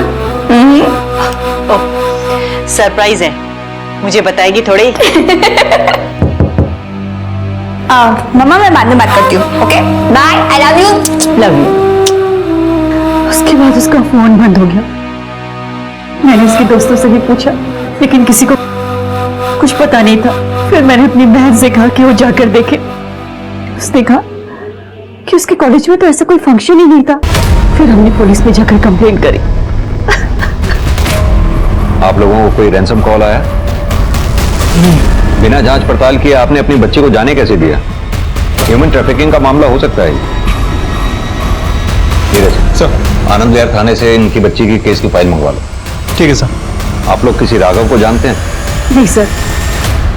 सरप्राइज है, मुझे बताएगी थोड़ी? मम्मा, मैं बाद में बात करती हूँ, okay? Bye, I love you. Love you. उसके बाद उसका फोन बंद हो गया। मैंने उसके दोस्तों से भी पूछा, लेकिन किसी को कुछ पता नहीं था। फिर मैंने अपनी बहन से कहा कि वो जाकर देखे। उसने कहा कि उसके कॉलेज में तो ऐसा कोई फंक्शन ही नहीं था। फिर हमने पुलिस में जाकर कंप्लेंट करी। आप लोगों को कोई रैंसम कॉल आया? बिना जांच पड़ताल किए आपने अपनी बच्ची को जाने कैसे दिया? ह्यूमन ट्रैफिकिंग का मामला हो सकता है। सर, आनंद विहार थाने से इनकी बच्ची की केस की फाइल मंगवा लो। ठीक है सर। आप लोग किसी राघव को जानते हैं? नहीं सर,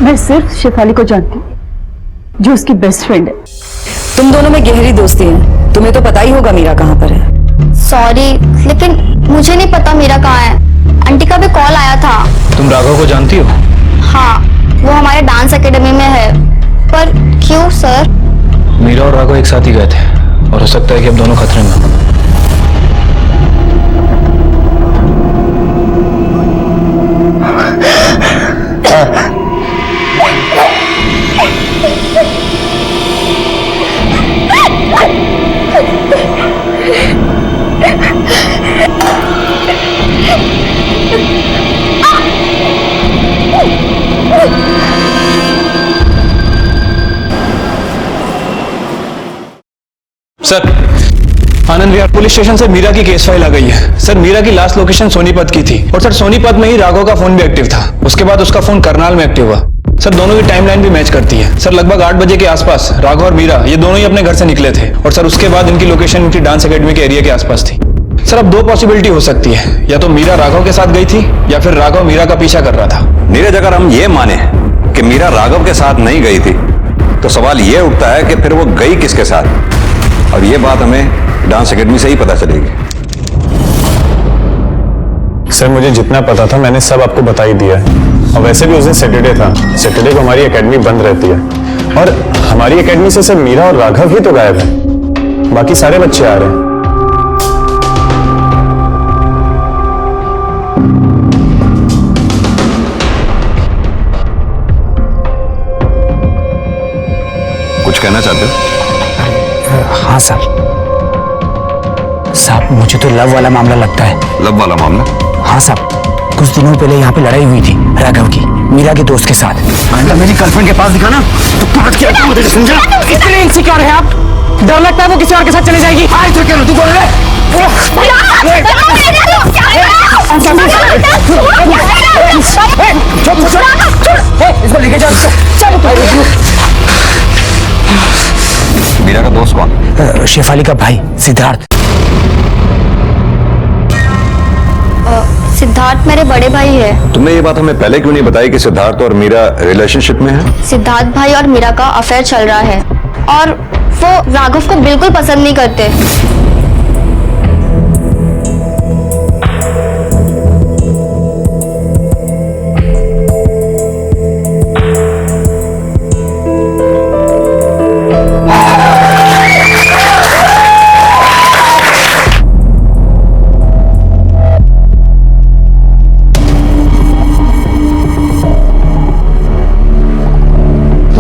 मैं सिर्फ शेफाली को जानती हूँ, जो उसकी बेस्ट फ्रेंड है। तुम दोनों में गहरी दोस्ती है, तुम्हें तो पता ही होगा मीरा कहाँ पर है। सॉरी, लेकिन मुझे नहीं पता मीरा कहाँ है। आंटी का भी कॉल आया था। तुम राघव को जानती हो? हाँ, वो हमारे डांस एकेडमी में है। पर क्यों सर? मीरा और राघव एक साथ ही गए थे, और हो सकता है कि अब दोनों खतरे में हो। Sir, Anand Vihar police station से मीरा की केस फाइल आ गई है। सर, मीरा की लास्ट लोकेशन सोनीपत की थी और सर सोनीपत में ही राघव का फोन भी एक्टिव था। उसके बाद उसका फोन करनाल में एक्टिव हुआ। सर, दोनों की टाइमलाइन भी मैच करती है। सर, लगभग 8 बजे के आसपास राघव और मीरा ये दोनों ही अपने घर से निकले थे और सर उसके बाद इनकी लोकेशन इनकी डांस एकेडमी के एरिया के आसपास थी। सर, अब 2 पॉसिबिलिटी हो सकती है, या तो मीरा राघव के साथ गई थी या फिर राघव मीरा का पीछा कर रहा था। नीरज, अगर हम ये माने कि मीरा राघव के साथ नहीं गई थी तो सवाल ये उठता है कि फिर वो गई किसके साथ, और ये बात हमें डांस एकेडमी से ही पता चलेगी। सर, मुझे जितना पता था मैंने सब आपको बता ही दिया है। और वैसे भी उस दिन सैटरडे था, सैटरडे को हमारी एकेडमी बंद रहती है और हमारी एकेडमी से सिर्फ मीरा और राघव ही तो गायब है, बाकी सारे बच्चे आ रहे हैं। कुछ कहना चाहते हो? हाँ साहब, मुझे तो लव वाला मामला लगता है। लव वाला मामला? हाँ साहब, कुछ दिनों पहले यहाँ पे लड़ाई हुई थी राघव की मीरा के दोस्त के साथ। मेरी गर्लफ्रेंड के पास दिखाना तो पाँच क्या मुझे समझा? इतने इनसिक्योर है आप, डर लगता है वो किसी और के साथ चले जाएगी। आज तो क्या तू बोल रहे? इसको लेके जाओ। मीरा का दोस्त कौन? शेफाली का भाई सिद्धार्थ। सिद्धार्थ मेरे बड़े भाई है। तुमने ये बात हमें पहले क्यों नहीं बताई कि सिद्धार्थ और मीरा रिलेशनशिप में है? सिद्धार्थ भाई और मीरा का अफेयर चल रहा है और वो राघव को बिल्कुल पसंद नहीं करते।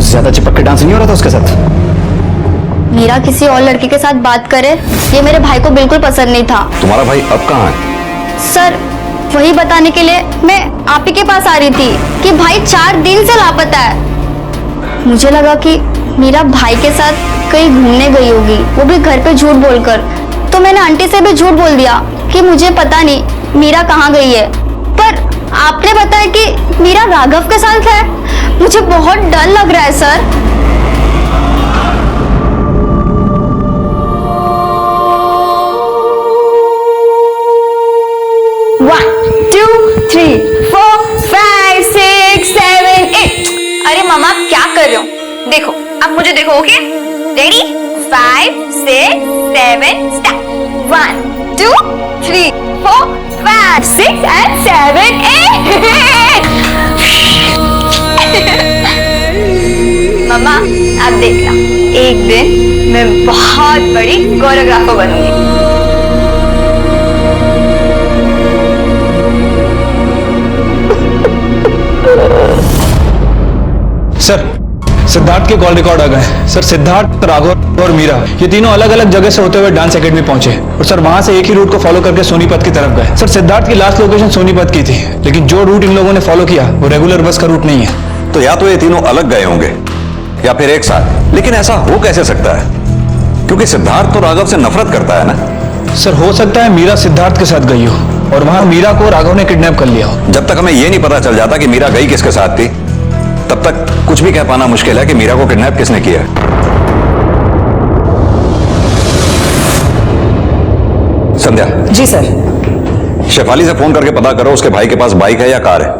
ज्यादा चिपक के डांस नहीं हो रहा था उसके साथ? मीरा किसी और लड़के के साथ बात करे ये मेरे भाई को बिल्कुल पसंद नहीं था। तुम्हारा भाई अब कहाँ है? सर, वही बताने के लिए मैं आप ही के पास आ रही थी कि भाई 4 दिन से लापता है। मुझे लगा कि मीरा भाई के साथ कहीं घूमने गई होगी, वो भी घर पे झूठ बोलकर। तो मैंने आंटी से भी झूठ बोल दिया कि मुझे पता नहीं मीरा कहाँ गई है, पर आपने बताया कि मीरा राघव के साथ है। मुझे बहुत डर लग रहा है सर। One, 2, 3, 4, 5, 6, 7, 8। अरे मामा आप क्या कर रहे हो? देखो, आप मुझे देखो, ओके? रेडी? 5, 6, 7, स्टार्ट। 1, 2, 3, 4, 5, 6 and 7, 8। मामा आप देखना, एक दिन मैं बहुत बड़ी कोरियोग्राफर बनूंगी। सर, सिद्धार्थ के कॉल रिकॉर्ड आ गए। सर, सिद्धार्थ, राघव और मीरा ये तीनों अलग अलग जगह से होते हुए डांस एकेडमी पहुंचे और सर वहां से एक ही रूट को फॉलो करके सोनीपत की तरफ गए। सर, सिद्धार्थ की लास्ट लोकेशन सोनीपत की थी, लेकिन जो रूट इन लोगों ने फॉलो किया वो रेगुलर बस का रूट नहीं है। तो या तो ये तीनों अलग गए होंगे या फिर एक साथ, लेकिन ऐसा हो कैसे सकता है? क्योंकि सिद्धार्थ तो राघव से नफरत करता है ना। सर, हो सकता है मीरा सिद्धार्थ के साथ गई हो और वहां मीरा को राघव ने किडनैप कर लिया हो। जब तक हमें यह नहीं पता चल जाता कि मीरा गई किसके साथ थी, तब तक कुछ भी कह पाना मुश्किल है कि मीरा को किडनैप किसने किया है। संध्या। जी सर। शेफाली से फोन करके पता करो उसके भाई के पास बाइक है या कार है।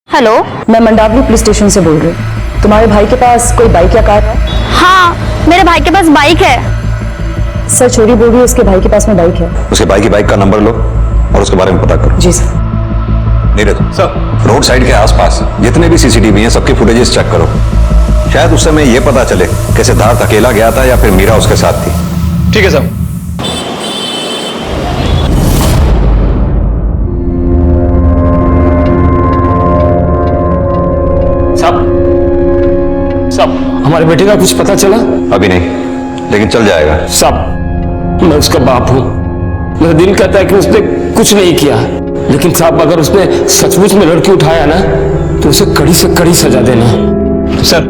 हेलो, मैं मंडावली पुलिस स्टेशन से बोल रही हूँ। तुम्हारे भाई के पास कोई बाइक या कार है? हाँ, मेरे भाई के पास बाइक है। सर, चोरी बोल रही है उसके भाई के पास में बाइक है। उसके भाई की बाइक का नंबर लो और उसके बारे में पता करो। जी sir. Neeraj sir, road side के आसपास जितने भी सीसीटीवी हैं सबकी फुटेजेस चेक करो। शायद उस समय यह पता चले कि सिद्धार्थ अकेला गया था या फिर मीरा उसके साथ थी। ठीक है सर। सब हमारे बेटे का कुछ पता चला? अभी नहीं, लेकिन चल जाएगा। साहब, मैं उसका बाप हूं, मेरा दिल कहता है कि उसने कुछ नहीं किया, लेकिन साहब अगर उसने सचमुच में लड़की उठाया ना तो उसे कड़ी से कड़ी सजा देना। सर,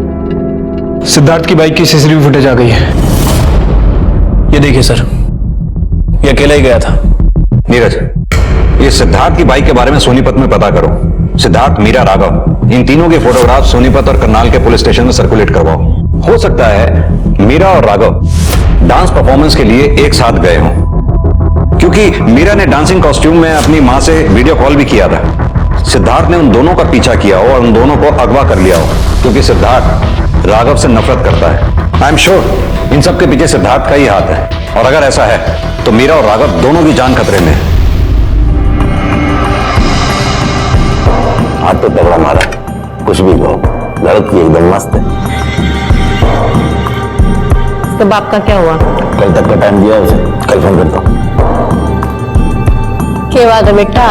सिद्धार्थ की बाइक की सीसीटीवी फुटेज आ गई है। ये देखिए सर, ये अकेला ही गया था। नीरज, ये सिद्धार्थ की बाइक के बारे में सोनीपत में पता करो। सिद्धार्थ, मीरा, राघव, इन तीनों के फोटोग्राफ सोनीपत और करनाल के पुलिस स्टेशन में सर्कुलेट करवाओ। हो सकता है मीरा और राघव डांस परफॉर्मेंस के लिए एक साथ गए हों, क्योंकि मीरा ने डांसिंग कॉस्ट्यूम में अपनी मां से वीडियो कॉल भी किया था। सिद्धार्थ ने उन दोनों का पीछा किया हो और उन दोनों को अगवा कर लिया हो, क्योंकि सिद्धार्थ राघव से नफरत करता है। आई एम श्योर इन सब के पीछे सिद्धार्थ का ही हाथ है, और अगर ऐसा है तो मीरा और राघव दोनों की जान खतरे में है। हाथ तो तगड़ा मारा, कुछ भी कहो, लड़की एकदम मस्त है। तो बाप का क्या हुआ? कल तक का टाइम दिया उसे, कल फोन करता हूँ। क्या बात है बेटा,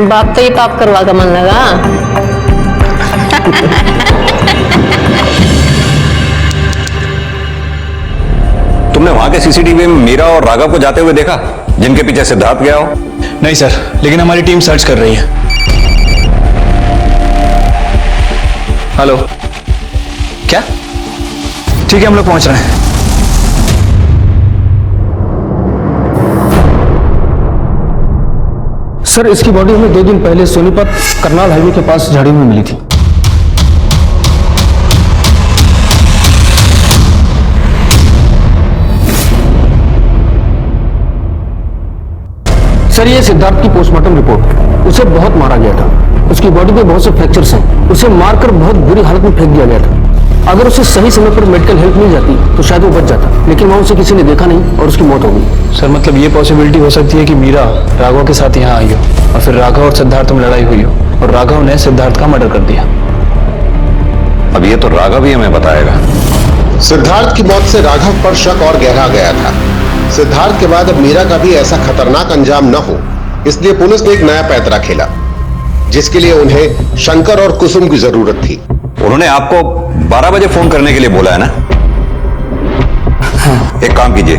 बाप तो ही पाप करवा का मन लगा। तुमने वहां के सीसीटीवी में मीरा और राघव को जाते हुए देखा, जिनके पीछे सिद्धार्थ गया हो? नहीं सर, लेकिन हमारी टीम सर्च कर रही है। हेलो, क्या? ठीक है, हम लोग पहुंच रहे हैं। सर, इसकी बॉडी हमें 2 दिन पहले सोनीपत करनाल हाईवे के पास झाड़ी में मिली थी। सर, ये सिद्धार्थ की पोस्टमार्टम रिपोर्ट। उसे बहुत मारा गया था, उसकी बॉडी पे बहुत से फ्रैक्चर्स हैं, उसे मारकर बहुत बुरी हालत में फेंक दिया गया था। अगर उसे सही समय पर मेडिकल हेल्प मिल जाती तो शायद वो बच जाता, लेकिन वहां उसे किसी ने देखा नहीं और उसकी मौत हो गई। सर, मतलब ये पॉसिबिलिटी हो सकती है कि मीरा राघव के साथ यहाँ आई हो और फिर राघव और सिद्धार्थ में लड़ाई हुई हो और राघव ने सिद्धार्थ का मर्डर कर दिया। अब ये तो राघव ही हमें बताएगा। सिद्धार्थ की मौत से राघव पर शक और गहरा गया था। सिद्धार्थ के बाद अब मीरा का भी ऐसा खतरनाक अंजाम न हो, इसलिए पुलिस ने एक नया पैंतरा खेला, जिसके लिए उन्हें शंकर और कुसुम की जरूरत थी। उन्होंने आपको 12 बजे फोन करने के लिए बोला है ना? एक काम कीजिए,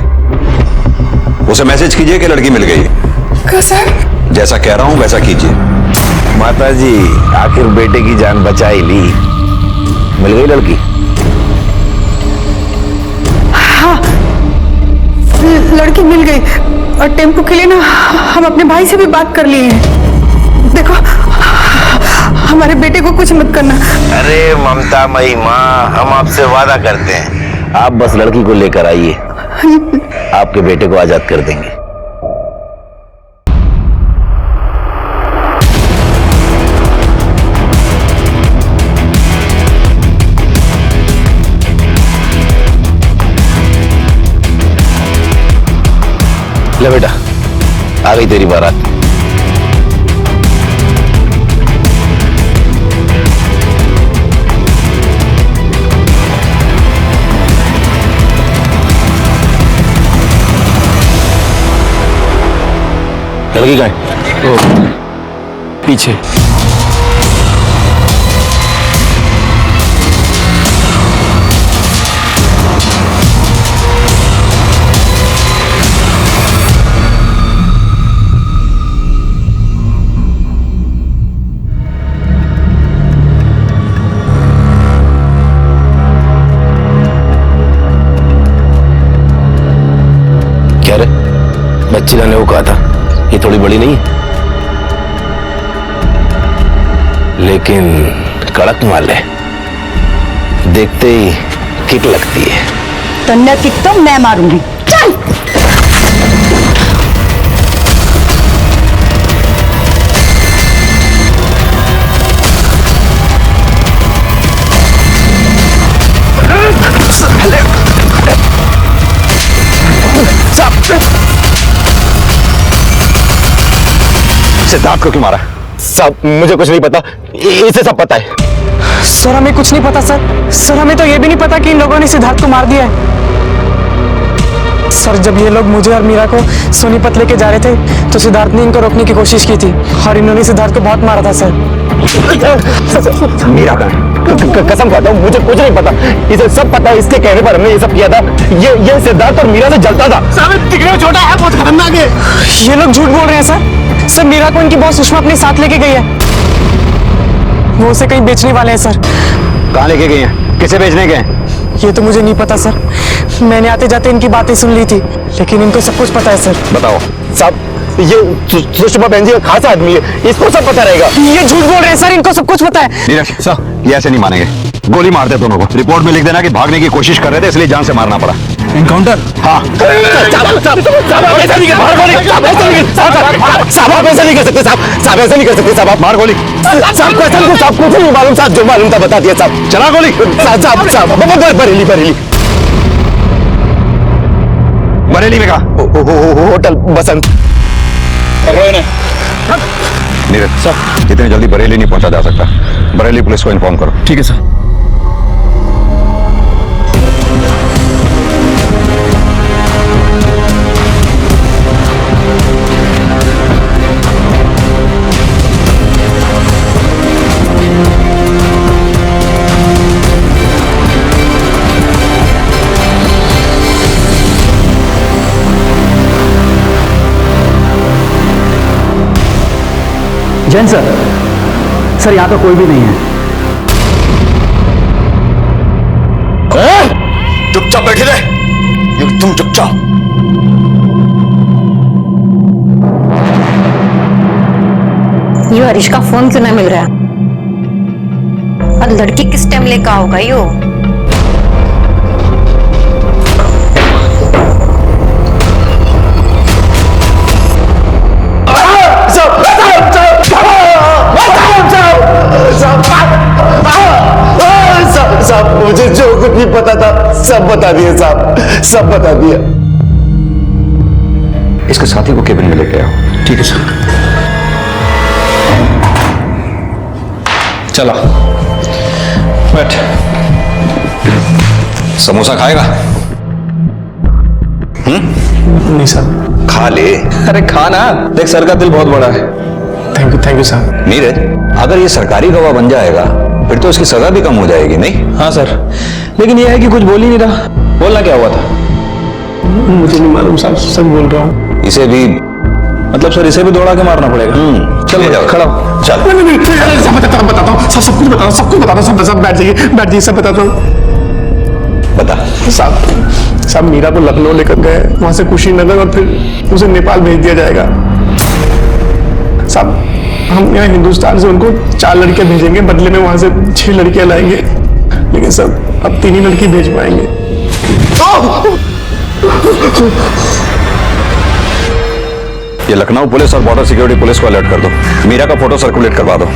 उसे मैसेज कीजिए कि लड़की मिल गई है। सर, जैसा कह रहा हूं वैसा कीजिए। माता जी, आखिर बेटे की जान बचा ही ली। मिल गई लड़की? हाँ, लड़की मिल गई और टेम्पो के लिए ना हम अपने भाई से भी बात कर लिए हैं। देखो, हमारे बेटे को कुछ मत करना। अरे ममता मई माँ, हम आपसे वादा करते हैं, आप बस लड़की को लेकर आइए, आपके बेटे को आजाद कर देंगे। ले बेटा, आ गई तेरी बारात। लड़की कहाँ है? पीछे। क्या रे, बच्ची लाने को कहा था, ये थोड़ी बड़ी नहीं है, लेकिन कड़क माल है, देखते ही किक लगती है। तन्ने किक तो मैं मारूंगी। चल। सिद्धार्थ को क्यों मारा? सब मुझे कुछ नहीं पता, इसे सब पता है। सर, हमें कुछ नहीं पता सर, हमें तो ये भी नहीं पता कि इन लोगों ने सिद्धार्थ को मार दिया है। सर, जब ये लोग मुझे और मीरा को सोनीपत लेके जा रहे थे तो सिद्धार्थ ने इनको रोकने की कोशिश की थी और इन्होंने सिद्धार्थ को बहुत मारा था सर। मीरा कहाँ है? कसम खाता हूँ, मुझे कुछ नहीं पता, इसे सब पता है, इसके कहने पर हमने ये सब किया था। ये सिद्धार्थ और मीरा से जलता था। दिखने में छोटा है, बहुत खतरनाक है। ये लोग झूठ बोल रहे हैं सर, मीरा को इनकी बॉस सुषमा अपने साथ लेके गई है, वो उसे कहीं बेचने वाले हैं सर। कहाँ लेके गए हैं? किसे बेचने गए? ये तो मुझे नहीं पता सर। मैंने आते जाते इनकी बातें सुन ली थी, लेकिन इनको सब कुछ पता है सर। बताओ। साहब ये सुषमा बहन जी का खास आदमी है, इसको सब पता रहेगा। ये झूठ बोल रहे हैं सर, इनको सब कुछ पता है। नीरज सर, ये ऐसे नहीं मानेंगे। गोली मार दे दोनों को। रिपोर्ट में लिख देना कि भागने की कोशिश कर रहे थे इसलिए जान से मारना पड़ा। एनकाउंटर? हाँ। साहब ऐसा नहीं कर सकते साहब, ऐसा नहीं कर सकते साहब। आप मार गोली साहब, कसम से साहब कुछ नहीं मालूम साहब, जो मालूम था बता दिया साहब। चला गोली। बरेली बरेली बरेली में कहा? होटल बसंत। नीरज सर, इतनी जल्दी बरेली नहीं पहुंचा जा सकता। बरेली पुलिस को इन्फॉर्म करो। ठीक है सर। जैन सर, यहाँ पे कोई भी नहीं है। चुपचाप बैठे रहे, तुम चुपचाप। यो हरीश का फोन क्यों ना मिल रहा? और लड़की किस टाइम लेकर होगा यो? साहब मुझे जो कुछ नहीं पता था सब बता दिए साहब, सब बता दिया। इसके साथी को केबिन में लेके आओ। ठीक है सर। चला बैठ। समोसा खाएगा? नहीं सर। खा ले। अरे खा ना, देख सर का दिल बहुत बड़ा है। Thank you sir. नीरज, अगर ये सरकारी गवाह बन जाएगा फिर तो इसकी सजा भी कम हो जाएगी नहीं? हाँ सर, लेकिन ये है कि कुछ बोल ही नहीं रहा। बोलना क्या हुआ था? मुझे नहीं मालूम साहब, सच बोल रहा हूँ। इसे भी मतलब सर, इसे भी दौड़ा के मारना पड़ेगा? चलो जाओ, खड़ा चल। सब बताता हूँ, सब कुछ बताता हूँ, सब कुछ बताता हूँ। सब बैठ जाइए, सब बताता हूँ। बता। साहब मीरा को लखनऊ लेकर गए, वहां से कुशीनगर और फिर उसे नेपाल भेज दिया जाएगा। साहब हम यहाँ हिंदुस्तान से उनको 4 लड़कियां भेजेंगे, बदले में वहां से 6 लड़कियां लाएंगे, लेकिन सब अब 3 ही लड़की भेज पाएंगे। ये लखनऊ पुलिस और बॉर्डर सिक्योरिटी पुलिस को अलर्ट कर दो। मीरा का फोटो सर्कुलेट करवा दो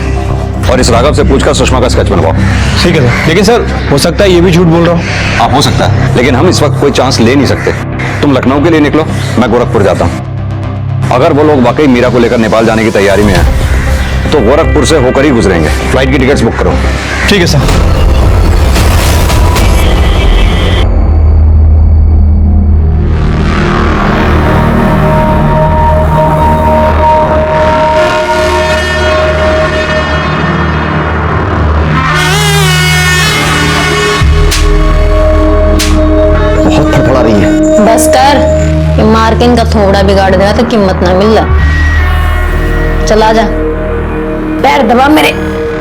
और इस राघव से पूछकर सुषमा का स्केच बनवाओ। ठीक है सर। लेकिन सर हो सकता है ये भी झूठ बोल रहा हूँ। हाँ हो सकता है, लेकिन हम इस वक्त कोई चांस ले नहीं सकते। तुम लखनऊ के लिए निकलो, मैं गोरखपुर जाता हूँ। अगर वो लोग वाकई मीरा को लेकर नेपाल जाने की तैयारी में हैं तो गोरखपुर से होकर ही गुजरेंगे। फ्लाइट की टिकट्स बुक करो। ठीक है सर। बहुत फड़फड़ा रही है। बस कर, ये मार के इनका थोड़ा बिगाड़ देगा तो कीमत ना मिल रहा। चला जा, पैर दबा मेरे,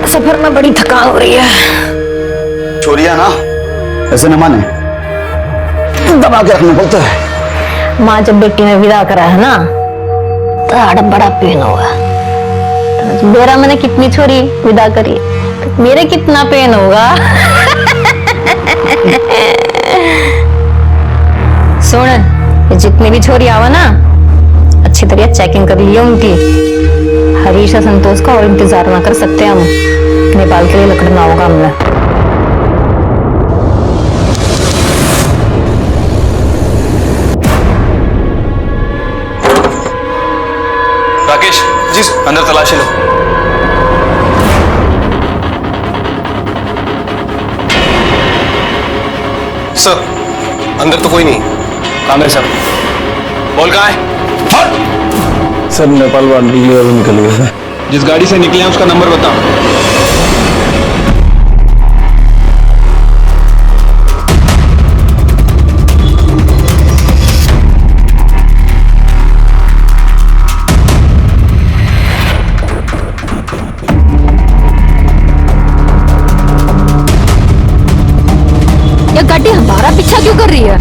सफर में बड़ी थकान हो रही है। चोरिया ना ऐसे न माने, दबा के रखना पड़ता है। माँ जब बेटी ने विदा करा है ना तो बड़ा पेन होगा। बेरा मैंने कितनी छोरी विदा करी, मेरे कितना पेन होगा। सुन, जितनी भी छोरी आवा ना अच्छी तरह चेकिंग कर लियो उनकी। हरीश और संतोष का और इंतजार ना कर सकते हम, नेपाल के लिए निकलना होगा हमने। राकेश जी, अंदर तलाशी लो। सर अंदर तो कोई नहीं। आमिर सर, बोल कहाँ है? सर नेपाल वाली निकल गए सर। जिस गाड़ी से निकले हैं उसका नंबर बताओ। ये गाड़ी पीछा क्यों कर रही है?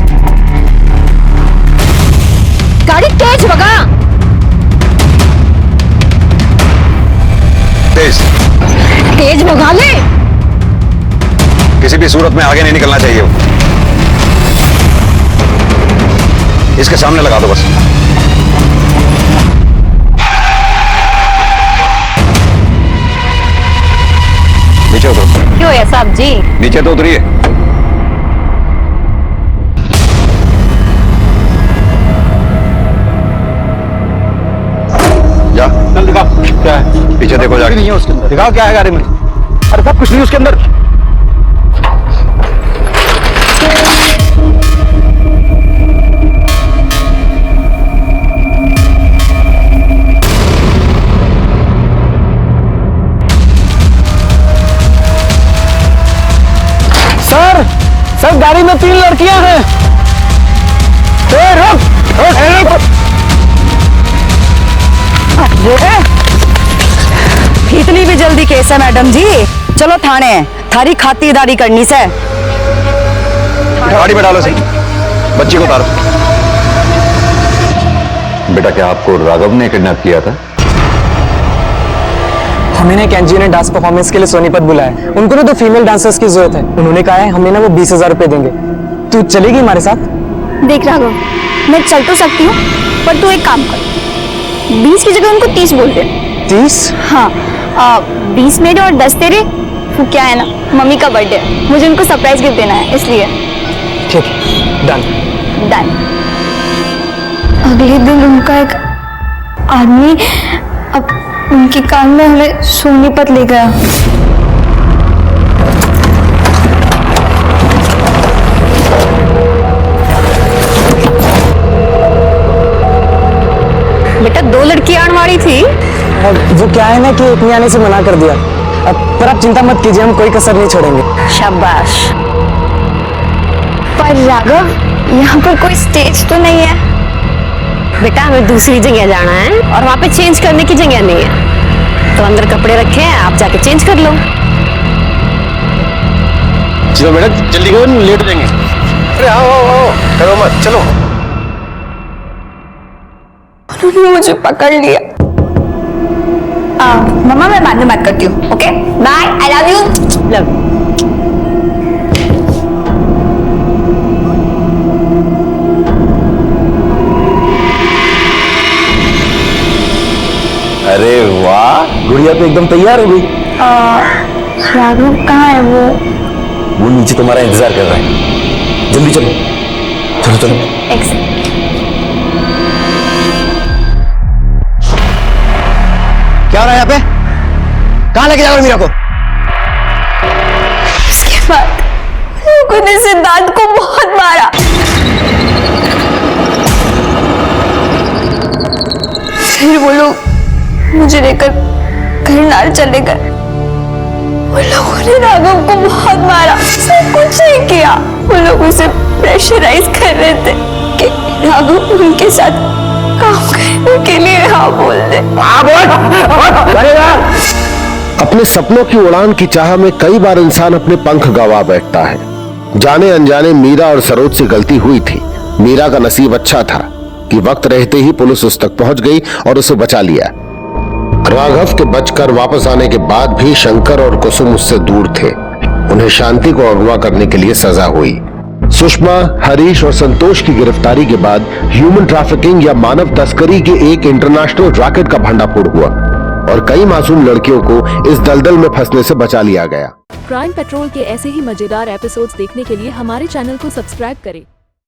गाड़ी तेज भगा। तेज भगा ले। किसी भी सूरत में आगे नहीं निकलना चाहिए वो। इसके सामने लगा दो बस। नीचे उतरो। क्यों है साहब जी? नीचे तो उतरिए। जा चल दिखा क्या है पीछे देखो जाके। नहीं है उसके अंदर। दिखाओ क्या है गाड़ी में। अरे सब कुछ नहीं उसके अंदर। सर गाड़ी में 3 लड़कियां हैं। इतनी भी जल्दी केस है मैडम जी? चलो थाने, थारी खातिरदारी करनी से। गाड़ी में डालो सही, बच्ची को उतारो। बेटा क्या आपको राघव ने किडनैप किया था? हमें ना एक एनजीओ ने डांस परफॉर्मेंस के लिए सोनीपत बुलाया। उनको ना 2 फीमेल डांसर्स की जरूरत है। उन्होंने कहा है हमें ना वो 20,000 रुपए देंगे। तू चलेगी हमारे साथ? देख राघव, मैं चल तो सकती हूँ, पर तू एक काम कर, 20 की जगह उनको 30 बोल दे। 30? हाँ, 20 मेरे और 10 तेरे। वो क्या है ना, मम्मी का बर्थडे है, मुझे उनको सरप्राइज गिफ्ट देना है, इसलिए। ठीक है, डन। डन। अगले दिन उनका एक आदमी अब उनकी कार में हमें सोनीपत ले गया। बेटा 2 लड़कियां आने वाली थी। वो क्या है ना कि एक ने आने से मना कर दिया। पर आप चिंता मत कीजिए, हम कोई कसर नहीं छोड़ेंगे। शाबाश। पर राघव, यहाँ पर कोई स्टेज तो नहीं है। बेटा हमें दूसरी जगह जाना है और वहाँ पे चेंज करने की जगह नहीं है, तो अंदर कपड़े रखे हैं, आप जाके चेंज कर लो। चलो बेटा जल्दी करो, लेट हो जाएंगे। अरे आओ करो मत, चलो। उन्होंने मुझे पकड़ लिया। मम्मा मैं बाद में बात करती हूँ। Okay bye, I love you. Love. अरे वाह, गुड़िया तो एकदम तैयार हो गई। राघव कहाँ है? वो नीचे तुम्हारा इंतजार कर रहा है। जल्दी चलो चलो चलो। एक सेकंड। क्या हो रहा है यहाँ पे? कहाँ लेके जा रहे हो मीरा को? उसके बाद लोगों ने सिद्धार्थ को बहुत मारा। फिर वो लोग मुझे लेकर करनाल चले गए। वो लोगों ने राघव को बहुत मारा, उसने कुछ नहीं किया। वो लोग उसे प्रेशराइज कर रहे थे कि राघव उनके साथ काम करने के लिए हाँ बोल दे। अपने सपनों की उड़ान की चाह में कई बार इंसान अपने पंख गंवा बैठता है। जाने अनजाने मीरा और सरोज से गलती हुई थी। मीरा का नसीब अच्छा था कि वक्त रहते ही पुलिस उस तक पहुंच गई और उसे बचा लिया। राघव के बचकर वापस आने के बाद भी शंकर और कुसुम उससे दूर थे। उन्हें शांति को अगवा करने के लिए सजा हुई। सुषमा, हरीश और संतोष की गिरफ्तारी के बाद ह्यूमन ट्रैफिकिंग या मानव तस्करी के एक इंटरनेशनल रैकेट का भंडाफोड़ हुआ और कई मासूम लड़कियों को इस दलदल में फंसने से बचा लिया गया। क्राइम पेट्रोल के ऐसे ही मजेदार एपिसोड्स देखने के लिए हमारे चैनल को सब्सक्राइब करें।